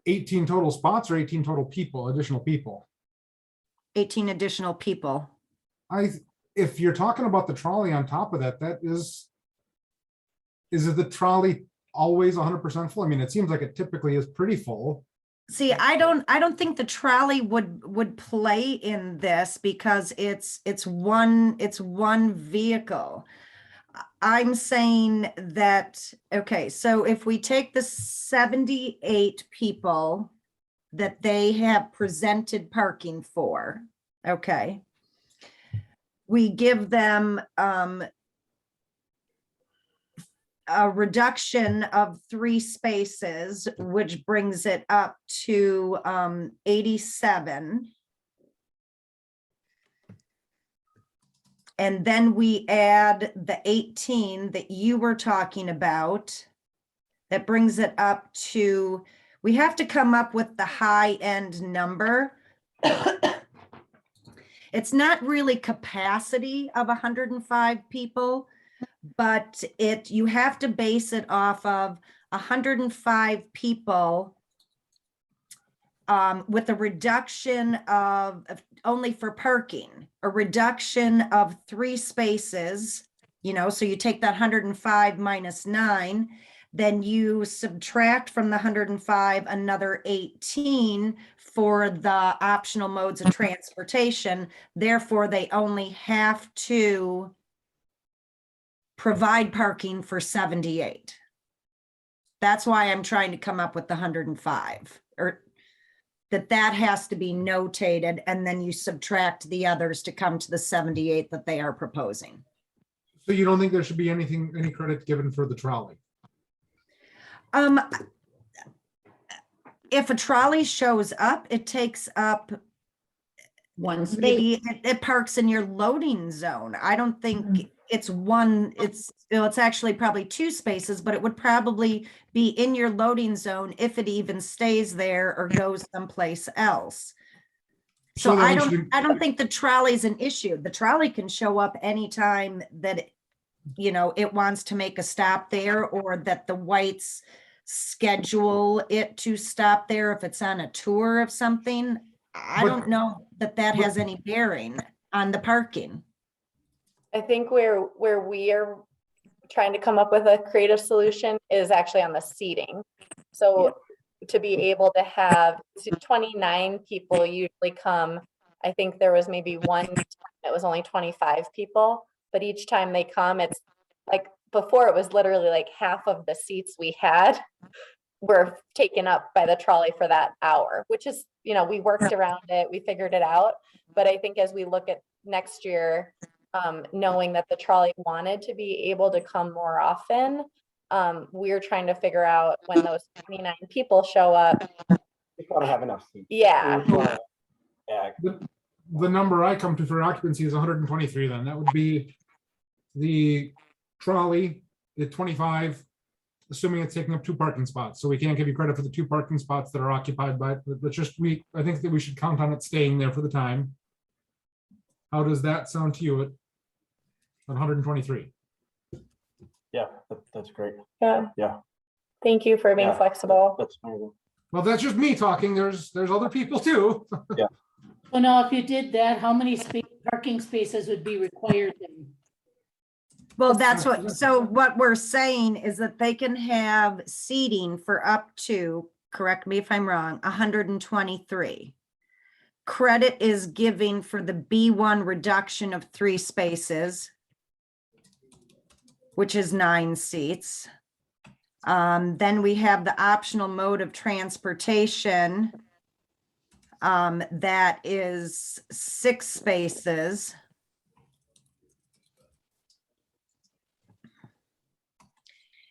18 total spots or 18 total people, additional people? 18 additional people. If you're talking about the trolley on top of that, is it the trolley always 100% full? I mean, it seems like it typically is pretty full. See, I don't think the trolley would play in this because it's one vehicle. I'm saying that, okay, so if we take the 78 people that they have presented parking for, okay, we give them a reduction of 3 spaces, which brings it up to 87. And then we add the 18 that you were talking about. That brings it up to, we have to come up with the high end number. It's not really capacity of 105 people, but you have to base it off of 105 people with a reduction of only for parking, a reduction of 3 spaces, so you take that 105 minus 9, then you subtract from the 105 another 18 for the optional modes of transportation. Therefore, they only have to provide parking for 78. That's why I'm trying to come up with the 105, or that has to be notated, and then you subtract the others to come to the 78 that they are proposing. So you don't think there should be any credit given for the trolley? If a trolley shows up, it takes up one space. maybe it parks in your loading zone. I don't think it's one, it's actually probably 2 spaces, but it would probably be in your loading zone if it even stays there or goes someplace else. So then I we don't think the trolley's an issue. The trolley can show up anytime that it wants to make a stop there, or that the whites schedule it to stop there if it's on a tour of something. I don't know that has any bearing on the parking. I think where we are trying to come up with a creative solution is actually on the seating. So to be able to have 29 people usually come, I think there was maybe one time it was only 25 people, but each time they come, it's like, before it was literally like half of the seats we had were taken up by the trolley for that hour, which is, we worked around it, we figured it out. But I think as we look at next year, knowing that the trolley wanted to be able to come more often. We're trying to figure out when those 29 people show up. We want to have enough seats. Yeah. Yeah. The number I come to for occupancy is 123 then. That would be the trolley, the 25, assuming it's taking up 2 parking spots. So we can't give you credit for the 2 parking spots that are occupied by, but just I think that we should count on it staying there for the time. How does that sound to you at 123? Yeah, that's great. Yeah. Yeah. Thank you for being Yeah. flexible. That's amazing. Well, that's just me talking. There's other people too. Well, now, if you did that, how many parking spaces would be required then? Well, that's what, so what we're saying is that they can have seating for up to, correct me if I'm wrong, 123. Credit is giving for the B1 reduction of 3 spaces, which is 9 seats. Then we have the optional mode of transportation. That is 6 spaces.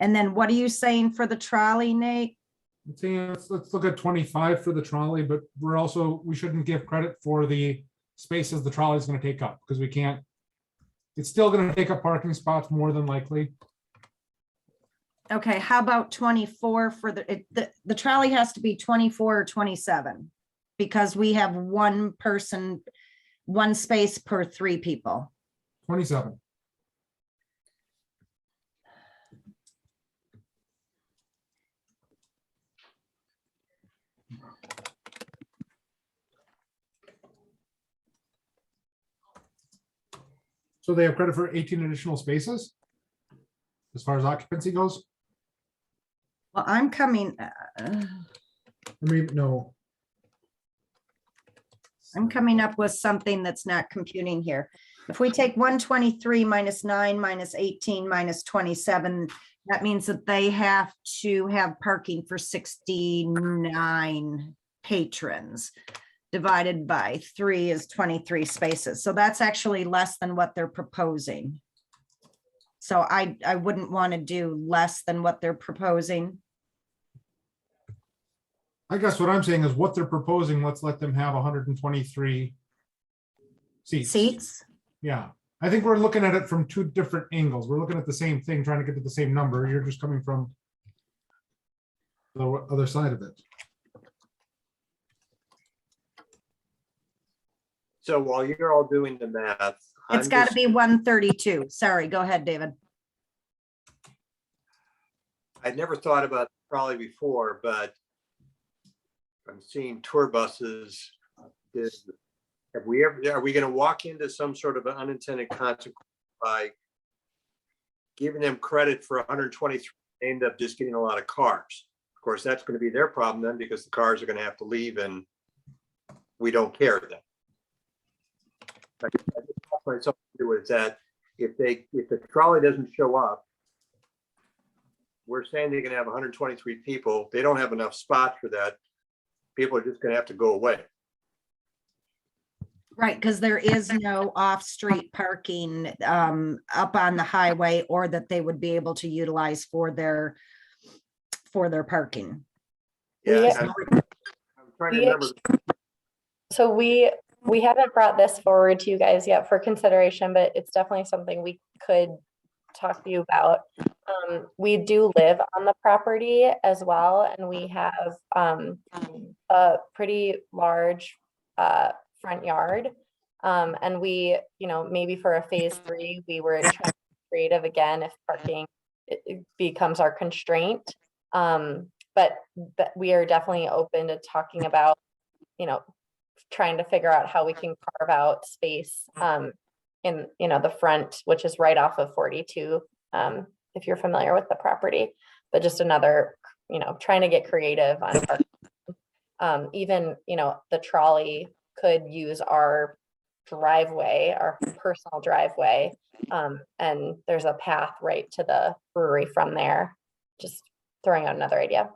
And then what are you saying for the trolley, Nate? Let's look at 25 for the trolley, but we shouldn't give credit for the spaces the trolley is going to take up because we can't. It's still going to take up parking spots more than likely. Okay, how about 24 for the trolley has to be 24 or 27 because we have 1 person, 1 space per 3 people. 27. So they have credit for 18 additional spaces as far as occupancy goes? Well, I'm coming, No. I'm coming up with something that's not computing here. If we take 123 minus 9 minus 18 minus 27, that means that they have to have parking for 69 patrons. Divided by 3 is 23 spaces. So that's actually less than what they're proposing. So I wouldn't want to do less than what they're proposing. I guess what I'm saying is what they're proposing, let's let them have 123 seats. Seats? Yeah, I think we're looking at it from 2 different angles. We're looking at the same thing, trying to get to the same number. You're just coming from the other side of it. So while you're all doing the math. It's got to be 132. Sorry, go ahead, David. I'd never thought about trolley before, but I'm seeing tour buses. Are we going to walk into some sort of an unintended consequence by giving them credit for 123, end up just getting a lot of cars? Of course, that's going to be their problem then because the cars are going to have to leave and we don't care then. I just want myself to do is that if the trolley doesn't show up, we're saying they're going to have 123 people. They don't have enough spots for that. People are just going to have to go away. Right, because there is no off-street parking up on the highway or that they would be able to utilize for their parking. Yeah, I'm trying to remember. So we haven't brought this forward to you guys yet for consideration, but it's definitely something we could talk to you about. We do live on the property as well, and we have a pretty large front yard. And we, maybe for a phase 3, we were trying to be creative again if parking it becomes our constraint. But we are definitely open to talking about, trying to figure out how we can carve out space in the front, which is right off of 42, if you're familiar with the property. But just another, trying to get creative on parking. Even the trolley could use our driveway, our personal driveway, and there's a path right to the brewery from there. Just throwing out another idea.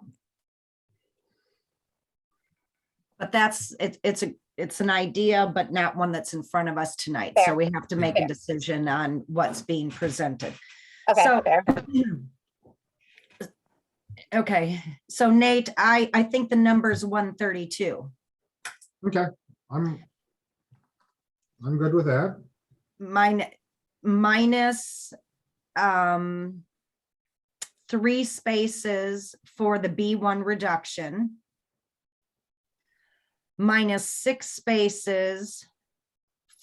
But it's an idea, but not one that's in front of us tonight. So Fair. we have to make a Fair. decision on what's being presented. Okay, So- fair. Okay, so Nate, I think the number's 132. Okay, I'm good with that. Minus 3 spaces for the B1 reduction. Minus 6 spaces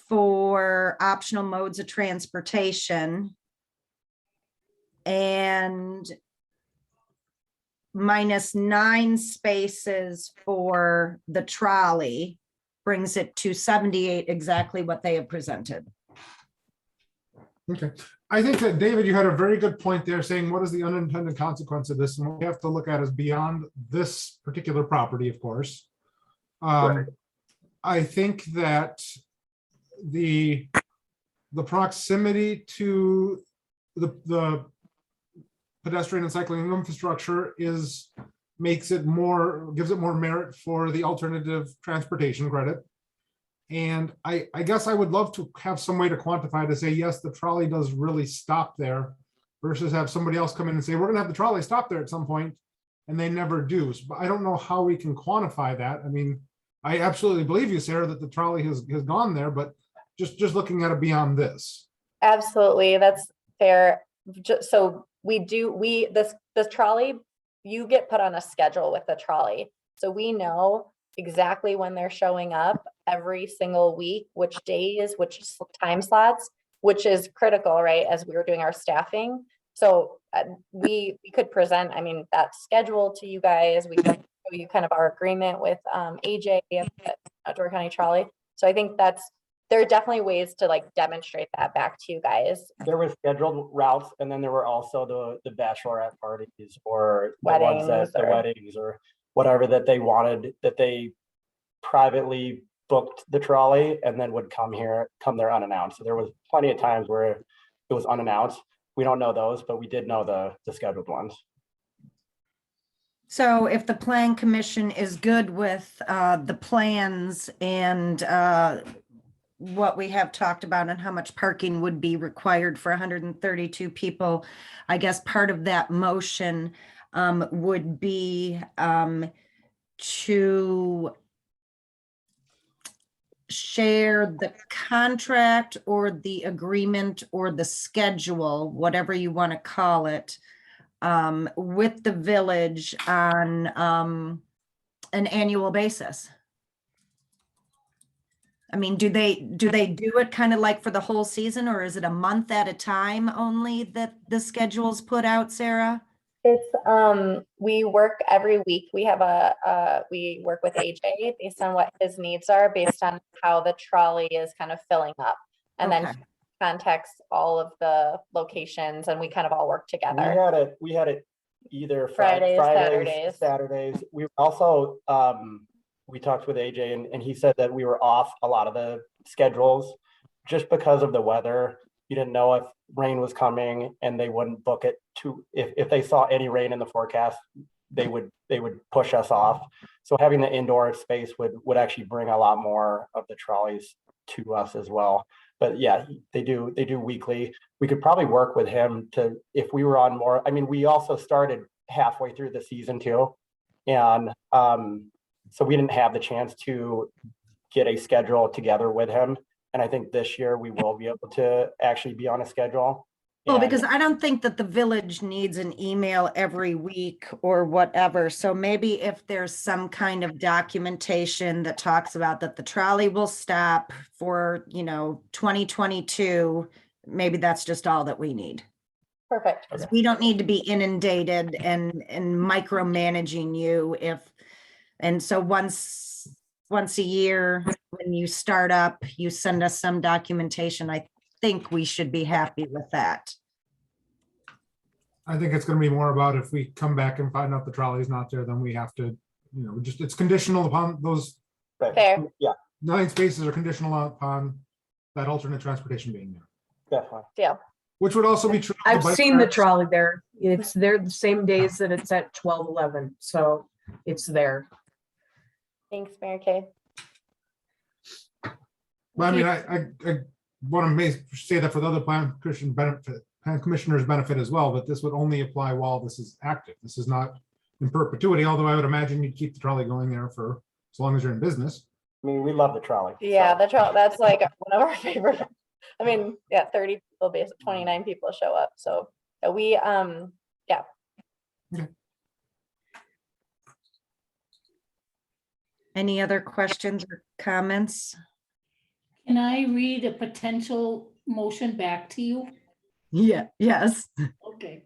for optional modes of transportation. And minus 9 spaces for the trolley, brings it to 78, exactly what they have presented. Okay, I think that David, you had a very good point there saying, what is the unintended consequence of this? And what we have to look at is beyond this particular property, of course. Right. I think that the proximity to the pedestrian and cycling infrastructure gives it more merit for the alternative transportation credit. And I guess I would love to have some way to quantify to say, yes, the trolley does really stop there, versus have somebody else come in and say, we're gonna have the trolley stop there at some point, and they never do. So I don't know how we can quantify that. I mean, I absolutely believe you, Sarah, that the trolley has gone there, but just looking at it beyond this. Absolutely, that's fair. So this trolley, you get put on a schedule with the trolley. So we know exactly when they're showing up every single week, which days, which time slots, which is critical, right? As we were doing our staffing. So we could present, I mean, that schedule to you guys. We could show you kind of our agreement with AJ at Door County Trolley. So I think there are definitely ways to like demonstrate that back to you guys. There were scheduled routes, and then there were also the bachelorette parties or the ones that the weddings or whatever that they wanted, that they privately booked the trolley and then would come there unannounced. So there was plenty of times where it was unannounced. We don't know those, but we did know the scheduled ones. So if the plan commission is good with the plans and what we have talked about and how much parking would be required for 132 people, I guess part of that motion would be to share the contract or the agreement or the schedule, whatever you want to call it, with the village on an annual basis. I mean, do they do it kind of like for the whole season, or is it a month at a time only that the schedule's put out, Sarah? It's we work every week. We have we work with AJ based on what his needs are, based on how the trolley is kind of filling up, and then contacts all of the locations, and we kind of all work together. We had it either Fridays, Saturdays. We also we talked with AJ and he said that we were off a lot of the schedules just because of the weather. You didn't know if rain was coming, and they wouldn't book it if they saw any rain in the forecast, they would push us off. So having the indoor space would actually bring a lot more of the trolleys to us as well. But yeah, they do weekly. We could probably work with him to, if we were on more. I mean, we also started halfway through the season too, and so we didn't have the chance to get a schedule together with him. And I think this year we will be able to actually be on a schedule. Well, because I don't think that the village needs an email every week or whatever. So maybe if there's some kind of documentation that talks about that the trolley will stop for, 2022, maybe that's just all that we need. Perfect. We don't need to be inundated and micromanaging you and so once a year when you start up, you send us some documentation. I think we should be happy with that. I think it's going to be more about if we come back and find out the trolley's not there, then we have to, it's conditional upon those. Fair. Yeah. 9 spaces are conditional upon that alternate transportation being there. Definitely. Yeah. Which would also be true. of I've bike seen the racks. trolley there. It's there the same days that it's at 12:11, so it's there. Thanks, Mary Kay. Well, I mean, I want to say that for the other plan commissioners benefit as well, but this would only apply while this is active. This is not in perpetuity, although I would imagine you'd keep the trolley going there for as long as you're in business. I mean, we love the trolley. Yeah, so. that's like one of our favorite. I mean, yeah, 30 people, basically 29 people show up. So yeah, we, yeah. Any other questions or comments? Can I read a potential motion back to you? Yeah, yes. Okay.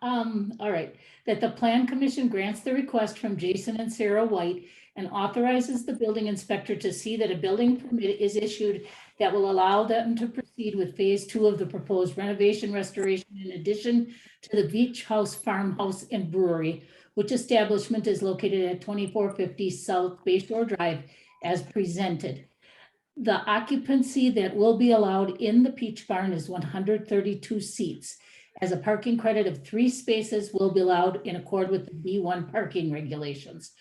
All right, that the Plan Commission grants the request from Jason and Sarah White and authorizes the building inspector to see that a building permit is issued that will allow them to proceed with phase 2 of the proposed renovation restoration in addition to the Beach House Farmhouse and Brewery, which establishment is located at 2450 South Bay Shore Drive as presented. The occupancy that will be allowed in the Peach Barn is 132 seats. As a parking credit of 3 spaces will be allowed in accord with the B1 parking regulations.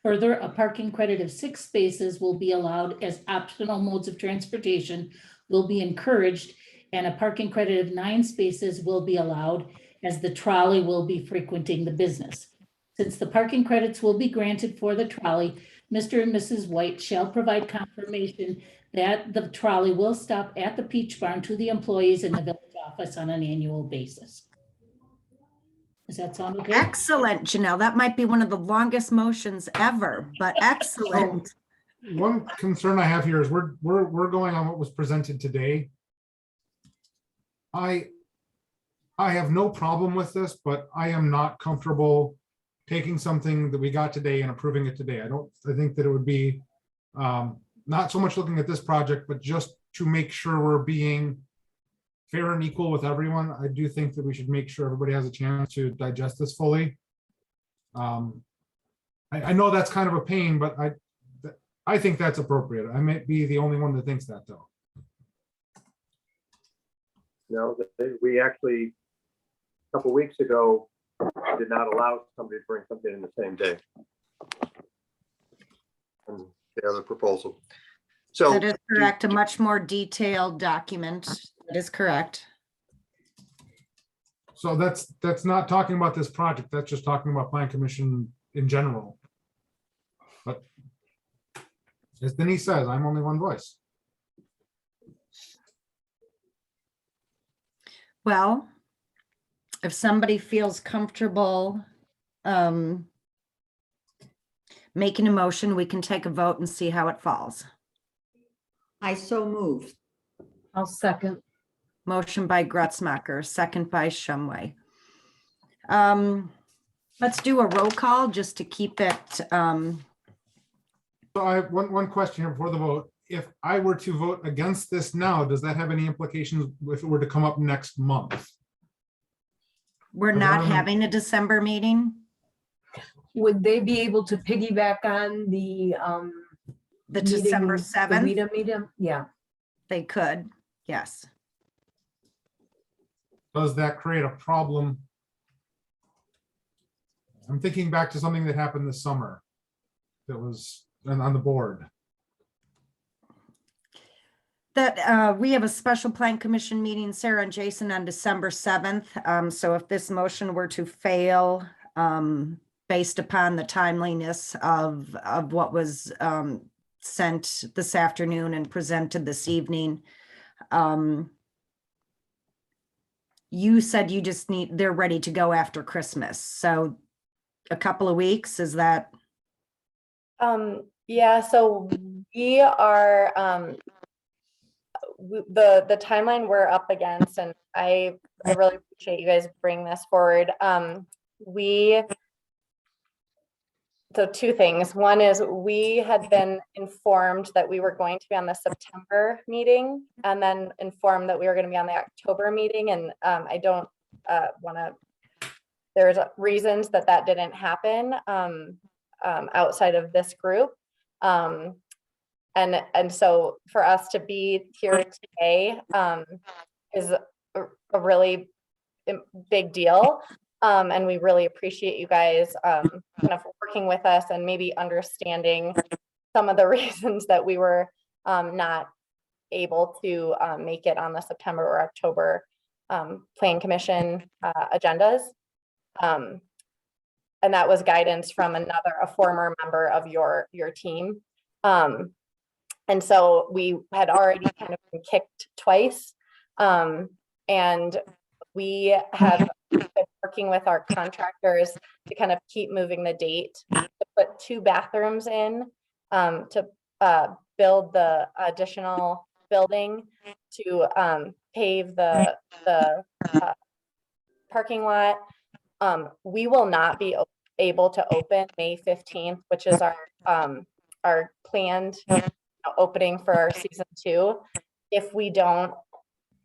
Further, a parking credit of 6 spaces will be allowed as optional modes of transportation will be encouraged, and a parking credit of 9 spaces will be allowed as the trolley will be frequenting the business. Since the parking credits will be granted for the trolley, Mr. and Mrs. White shall provide confirmation that the trolley will stop at the Peach Barn to the employees in the village office on an annual basis. Does that sound okay? Excellent, Janelle. That might be one of the longest motions ever, but excellent. One concern I have here is we're going on what was presented today. I have no problem with this, but I am not comfortable taking something that we got today and approving it today. I think that it would be not so much looking at this project, but just to make sure we're being fair and equal with everyone. I do think that we should make sure everybody has a chance to digest this fully. I know that's kind of a pain, but I think that's appropriate. I might be the only one that thinks that, though. No, we actually, a couple weeks ago, did not allow somebody to bring something in the same day. And the other proposal. So That is correct. A much more detailed document. That is correct. So that's not talking about this project. That's just talking about Plan Commission in general. But as Denise says, I'm only one voice. Well, if somebody feels comfortable making a motion, we can take a vote and see how it falls. I so move. I'll second. Motion by Gretzmacher, second by Shumway. Let's do a roll call just to keep it. So I have one question here before the vote. If I were to vote against this now, does that have any implications if it were to come up next month? We're not having a December meeting. Would they be able to piggyback on the December meeting, 7th? the meeting? Yeah. They could, yes. Does that create a problem? I'm thinking back to something that happened this summer that was on the board. That we have a special plan commission meeting, Sarah and Jason, on December 7th. So if this motion were to fail, based upon the timeliness of what was sent this afternoon and presented this evening, you said you just they're ready to go after Christmas. So a couple of weeks, is that? Yeah, so we are, the timeline we're up against, and I really appreciate you guys bringing this forward. So 2 things. One is we had been informed that we were going to be on the September meeting, and then informed that we were going to be on the October meeting. And I don't want to, there's reasons that didn't happen outside of this group. And so for us to be here today is a really big deal. And we really appreciate you guys kind of working with us and maybe understanding some of the reasons that we were not able to make it on the September or October Plan Commission agendas. And that was guidance from a former member of your team. And so we had already kind of been kicked twice. And we have been working with our contractors to kind of keep moving the date, to put 2 bathrooms in, to build the additional building, to pave the parking lot. We will not be able to open May 15th, which is our planned opening for our season 2, if we don't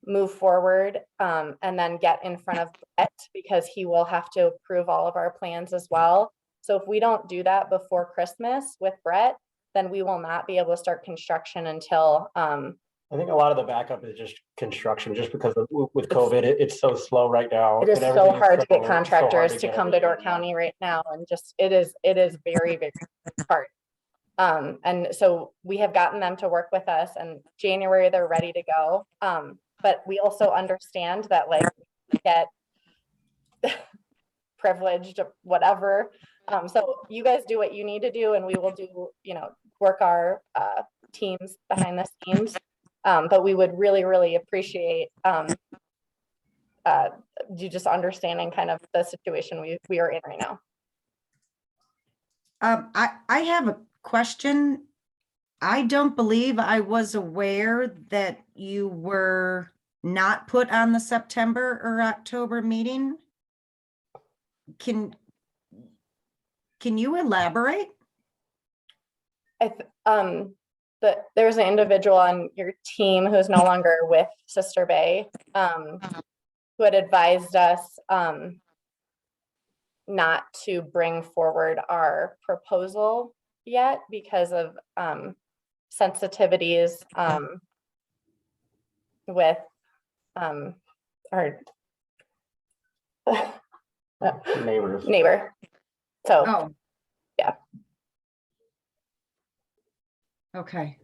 move forward and then get in front of Brett, because he will have to approve all of our plans as well. So if we don't do that before Christmas with Brett, then we will not be able to start construction until I think a lot of the backup is just construction, just because with COVID, it's so slow right now. it is and so everything hard to so get contractors to get come to Door everything done. County right now, and just it is very, very hard. And so we have gotten them to work with us, and January they're ready to go. But we also understand that, like, we get privileged or whatever. So you guys do what you need to do, and we will do, work our teams behind the scenes. But we would really, really appreciate you just understanding kind of the situation we are in right now. I have a question. I don't believe I was aware that you were not put on the September or October meeting. Can you elaborate? There's an individual on your team who's no longer with Sister Bay, who had advised us not to bring forward our proposal yet because of sensitivities with our neighbor. So, Oh. Yeah. Okay.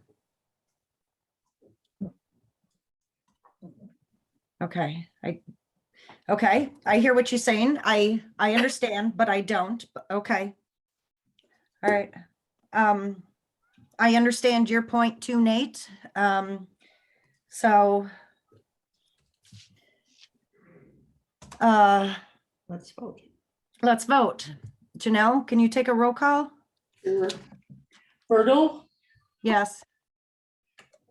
Okay, I hear what you're saying. I understand, but I don't. Okay. All right. I understand your point too, Nate. So Let's vote. let's vote. Janelle, can you take a roll call? Sure. Bertle, Yes.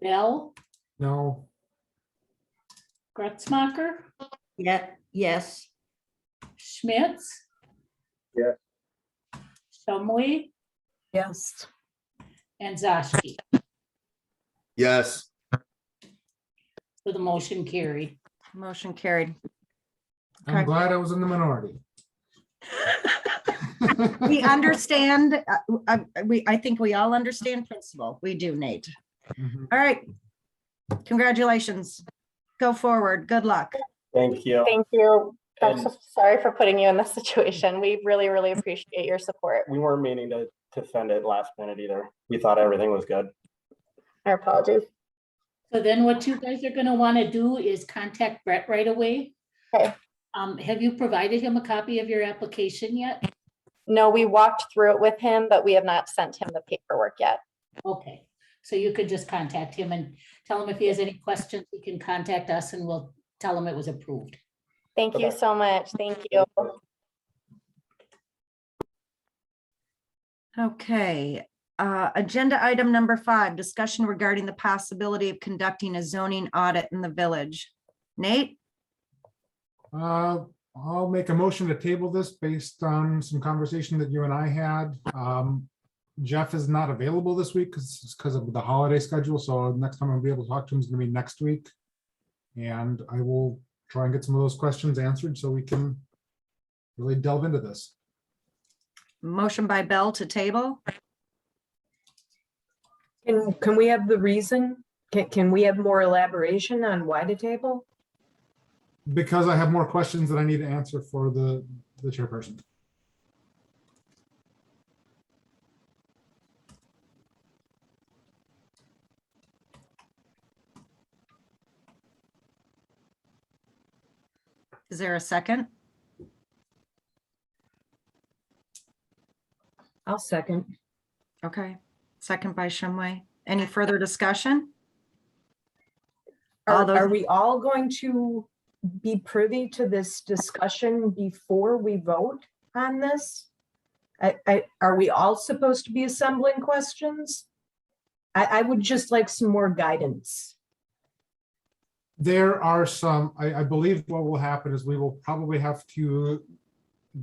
Bell, No, Gretzmacher, Yeah, yes. Schmitz. Yes. Shumway Yes. and Zashki. Yes. So the motion carried. Motion carried. I'm Okay. glad I was in the minority. We understand, I think we all understand principle. We do, Nate. Mhm. All right. Congratulations. Go forward. Good luck. Thank you. Thank you. I'm And- so sorry for putting you in this situation. We really, really appreciate your support. We weren't meaning to send it last minute either. We thought everything was good. Our apologies. So then what you guys are gonna wanna do is contact Brett right away. Okay. Have you provided him a copy of your application yet? No, we walked through it with him, but we have not sent him the paperwork yet. Okay, so you could just contact him and tell him if he has any questions, he can contact us and we'll tell him it was approved. Thank you so much. Thank you. Okay. Agenda item number 5, discussion regarding the possibility of conducting a zoning audit in the village. Nate? I'll make a motion to table this based on some conversation that you and I had. Jeff is not available this week because of the holiday schedule. So next time I'll be able to talk to him is going to be next week. And I will try and get some of those questions answered so we can really delve into this. Motion by Bell to table? Can we have the reason? Can we have more elaboration on why to table? Because I have more questions that I need to answer for the chairperson. Is there a second? I'll second. Okay, second by Shumway. Any further discussion? All Are, those- are we all going to be privy to this discussion before we vote on this? Are we all supposed to be assembling questions? I would just like some more guidance. There are some, I believe what will happen is we will probably have to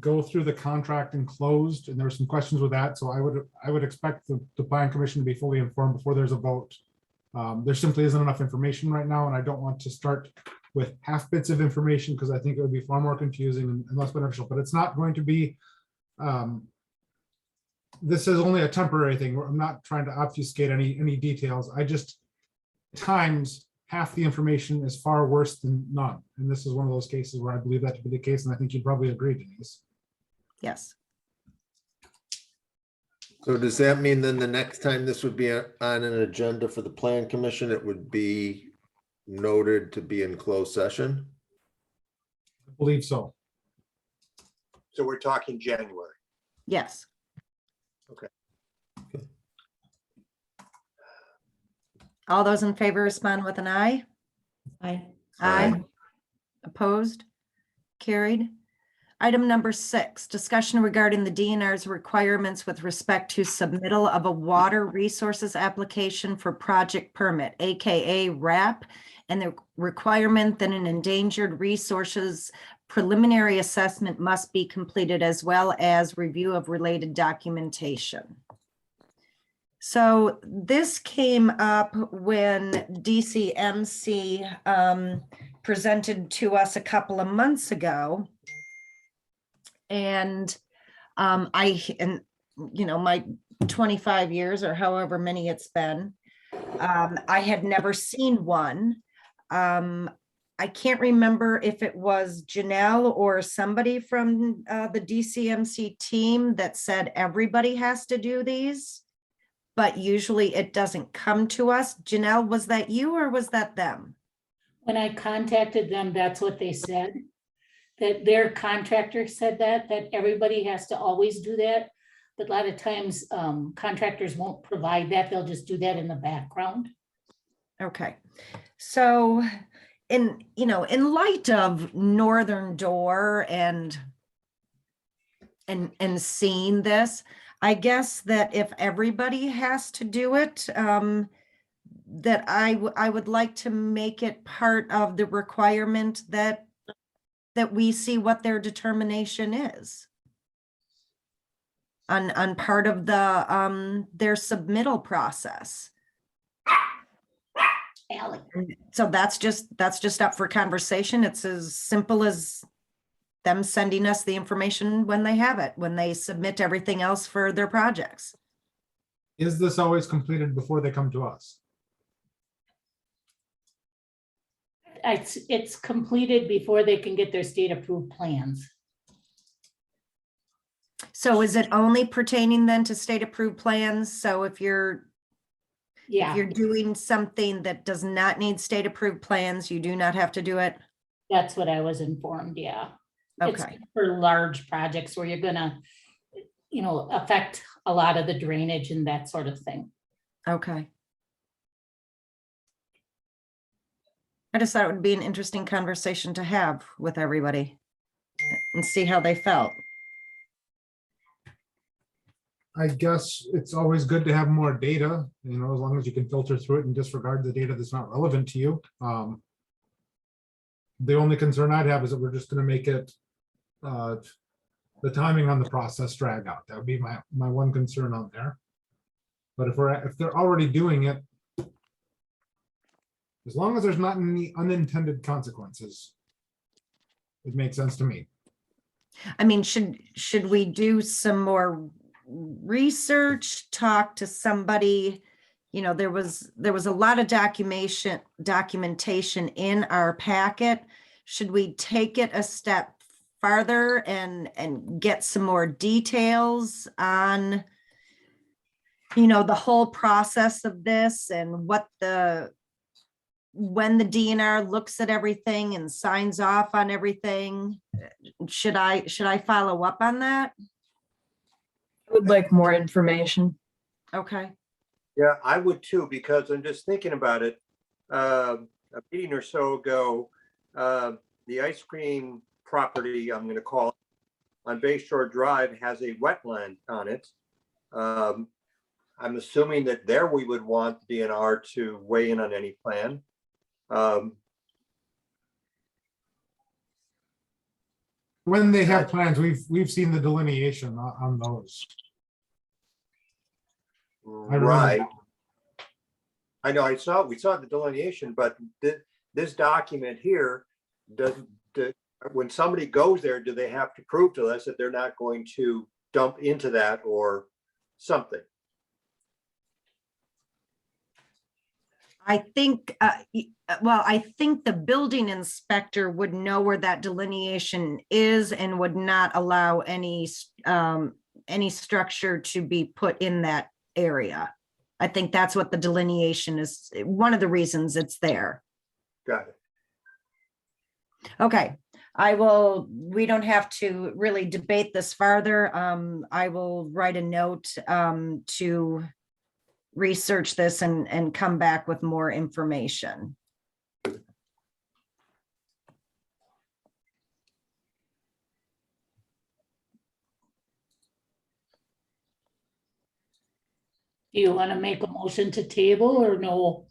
go through the contract enclosed, and there are some questions with that. So I would expect the plan commission to be fully informed before there's a vote. There simply isn't enough information right now, and I don't want to start with half bits of information because I think it would be far more confusing and less beneficial, but it's not going to be, this is only a temporary thing. I'm not trying to obfuscate any details. I just, times half the information is far worse than none. And this is one of those cases where I believe that to be the case, and I think you'd probably agree, Denise. Yes. So does that mean then the next time this would be on an agenda for the plan commission, it would be noted to be in closed session? I believe so. So we're talking January. Yes. Okay. All those in favor respond with an aye. Aye. Aye. Opposed? Carried. Item number 6, discussion regarding the DNR's requirements with respect to submittal of a water resources application for project permit, AKA RAP, and the requirement that an endangered resources preliminary assessment must be completed as well as review of related documentation. So this came up when DCMC presented to us a couple of months ago. And my 25 years or however many it's been, I had never seen one. I can't remember if it was Janelle or somebody from the DCMC team that said everybody has to do these, but usually it doesn't come to us. Janelle, was that you or was that them? When I contacted them, that's what they said. That their contractor said that everybody has to always do that. But a lot of times contractors won't provide that. They'll just do that in the background. Okay. So in light of Northern Door and seeing this, I guess that if everybody has to do it, that I would like to make it part of the requirement that we see what their determination is on part of the their submittal process. Alec. So that's just up for conversation. It's as simple as them sending us the information when they have it, when they submit everything else for their projects. Is this always completed before they come to us? It's completed before they can get their state approved plans. So is it only pertaining then to state approved plans? So if you're Yeah, doing something that does not need state approved plans, you do not have to do it? that's what I was informed, yeah. It's Okay, for large projects where you're gonna, affect a lot of the drainage and that sort of thing. okay. I just thought it would be an interesting conversation to have with everybody and see how they felt. I guess it's always good to have more data, as long as you can filter through it and disregard the data that's not relevant to you. The only concern I'd have is that we're just going to make it the timing on the process drag out. That would be my one concern on there. But if they're already doing it, as long as there's not any unintended consequences, it makes sense to me. I mean, should we do some more research, talk to somebody? There was a lot of documentation in our packet. Should we take it a step farther and get some more details on, the whole process of this and what the when the DNR looks at everything and signs off on everything, should I follow up on that? I would like more information. Okay, Yeah, I would too, because I'm just thinking about it. A meeting or so ago, the ice cream property, I'm gonna call it, on Bay Shore Drive has a wetland on it. I'm assuming that there we would want the DNR to weigh in on any plan. When they have plans, we've seen the delineation on those. remember. Right. I know, we saw the delineation, but this document here doesn't, when somebody goes there, do they have to prove to us that they're not going to dump into that or something? I think, well, I think the building inspector would know where that delineation is and would not allow any structure to be put in that area. I think that's what the delineation is, one of the reasons it's there. Got it. Okay, we don't have to really debate this farther. I will write a note to research this and come back with more information. Do you want to make a motion to table or no?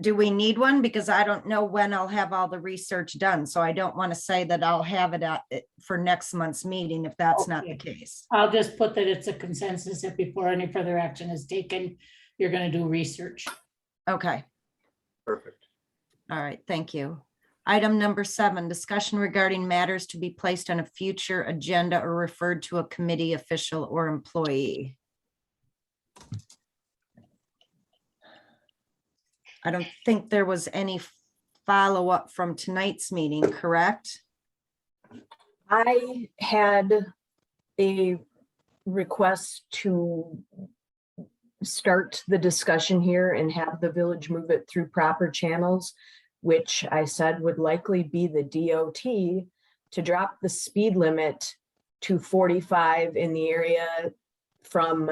Do we need one? Because I don't know when I'll have all the research done. So I don't want to say that I'll have it for next month's meeting if that's not the case. I'll just put that it's a consensus that before any further action is taken, you're going to do research. Okay. Perfect. All right. Thank you. Item number 7, discussion regarding matters to be placed on a future agenda or referred to a committee official or employee. I don't think there was any follow-up from tonight's meeting, correct? I had a request to start the discussion here and have the village move it through proper channels, which I said would likely be the DOT, to drop the speed limit to 45 in the area from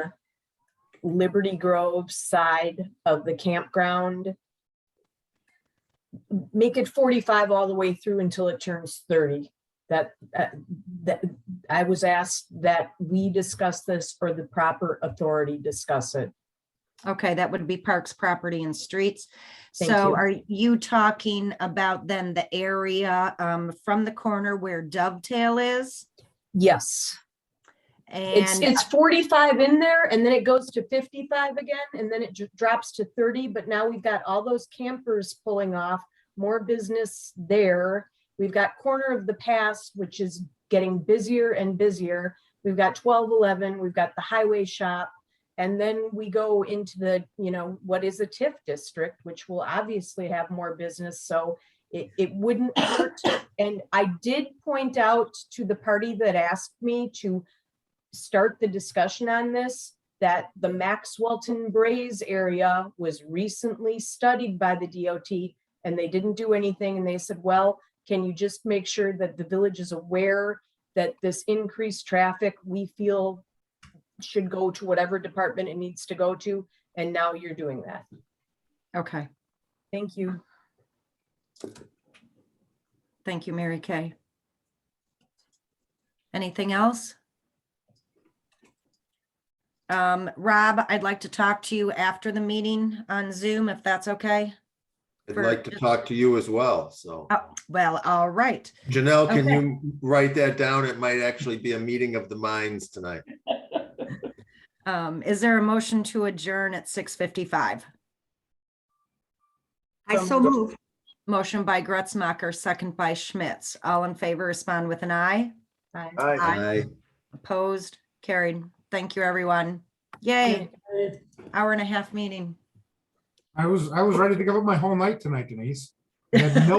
Liberty Grove side of the campground. Make it 45 all the way through until it turns 30. That I was asked that we discuss this or the proper authority discuss it. Okay, that would be Parks, Property and Streets. Thank So you. are you talking about then the area from the corner where Dovetail is? Yes. And It's 45 in there and then it goes to 55 again and then it drops to 30. But now we've got all those campers pulling off, more business there. We've got Corner of the Pass, which is getting busier and busier. We've got 1211, we've got the highway shop. And then we go into the, what is a TIF district, which will obviously have more business. So it wouldn't hurt. And I did point out to the party that asked me to start the discussion on this, that the Maxwellton Braes area was recently studied by the DOT and they didn't do anything. And they said, well, can you just make sure that the village is aware that this increased traffic we feel should go to whatever department it needs to go to? And now you're doing that. okay, Thank you. thank you, Mary Kay. Anything else? Rob, I'd like to talk to you after the meeting on Zoom, if that's okay. I'd like to talk to you as well, so. Oh, well, all right. Janelle, can Okay. you write that down? It might actually be a meeting of the minds tonight. Is there a motion to adjourn at 6:55? I so move. Motion by Gretzmacher, second by Schmitz. All in favor, respond with an aye. Aye. Aye. Opposed, carried. Thank you, everyone. Yay, hour and a half meeting. I was ready to give up my whole night tonight, Denise. I had no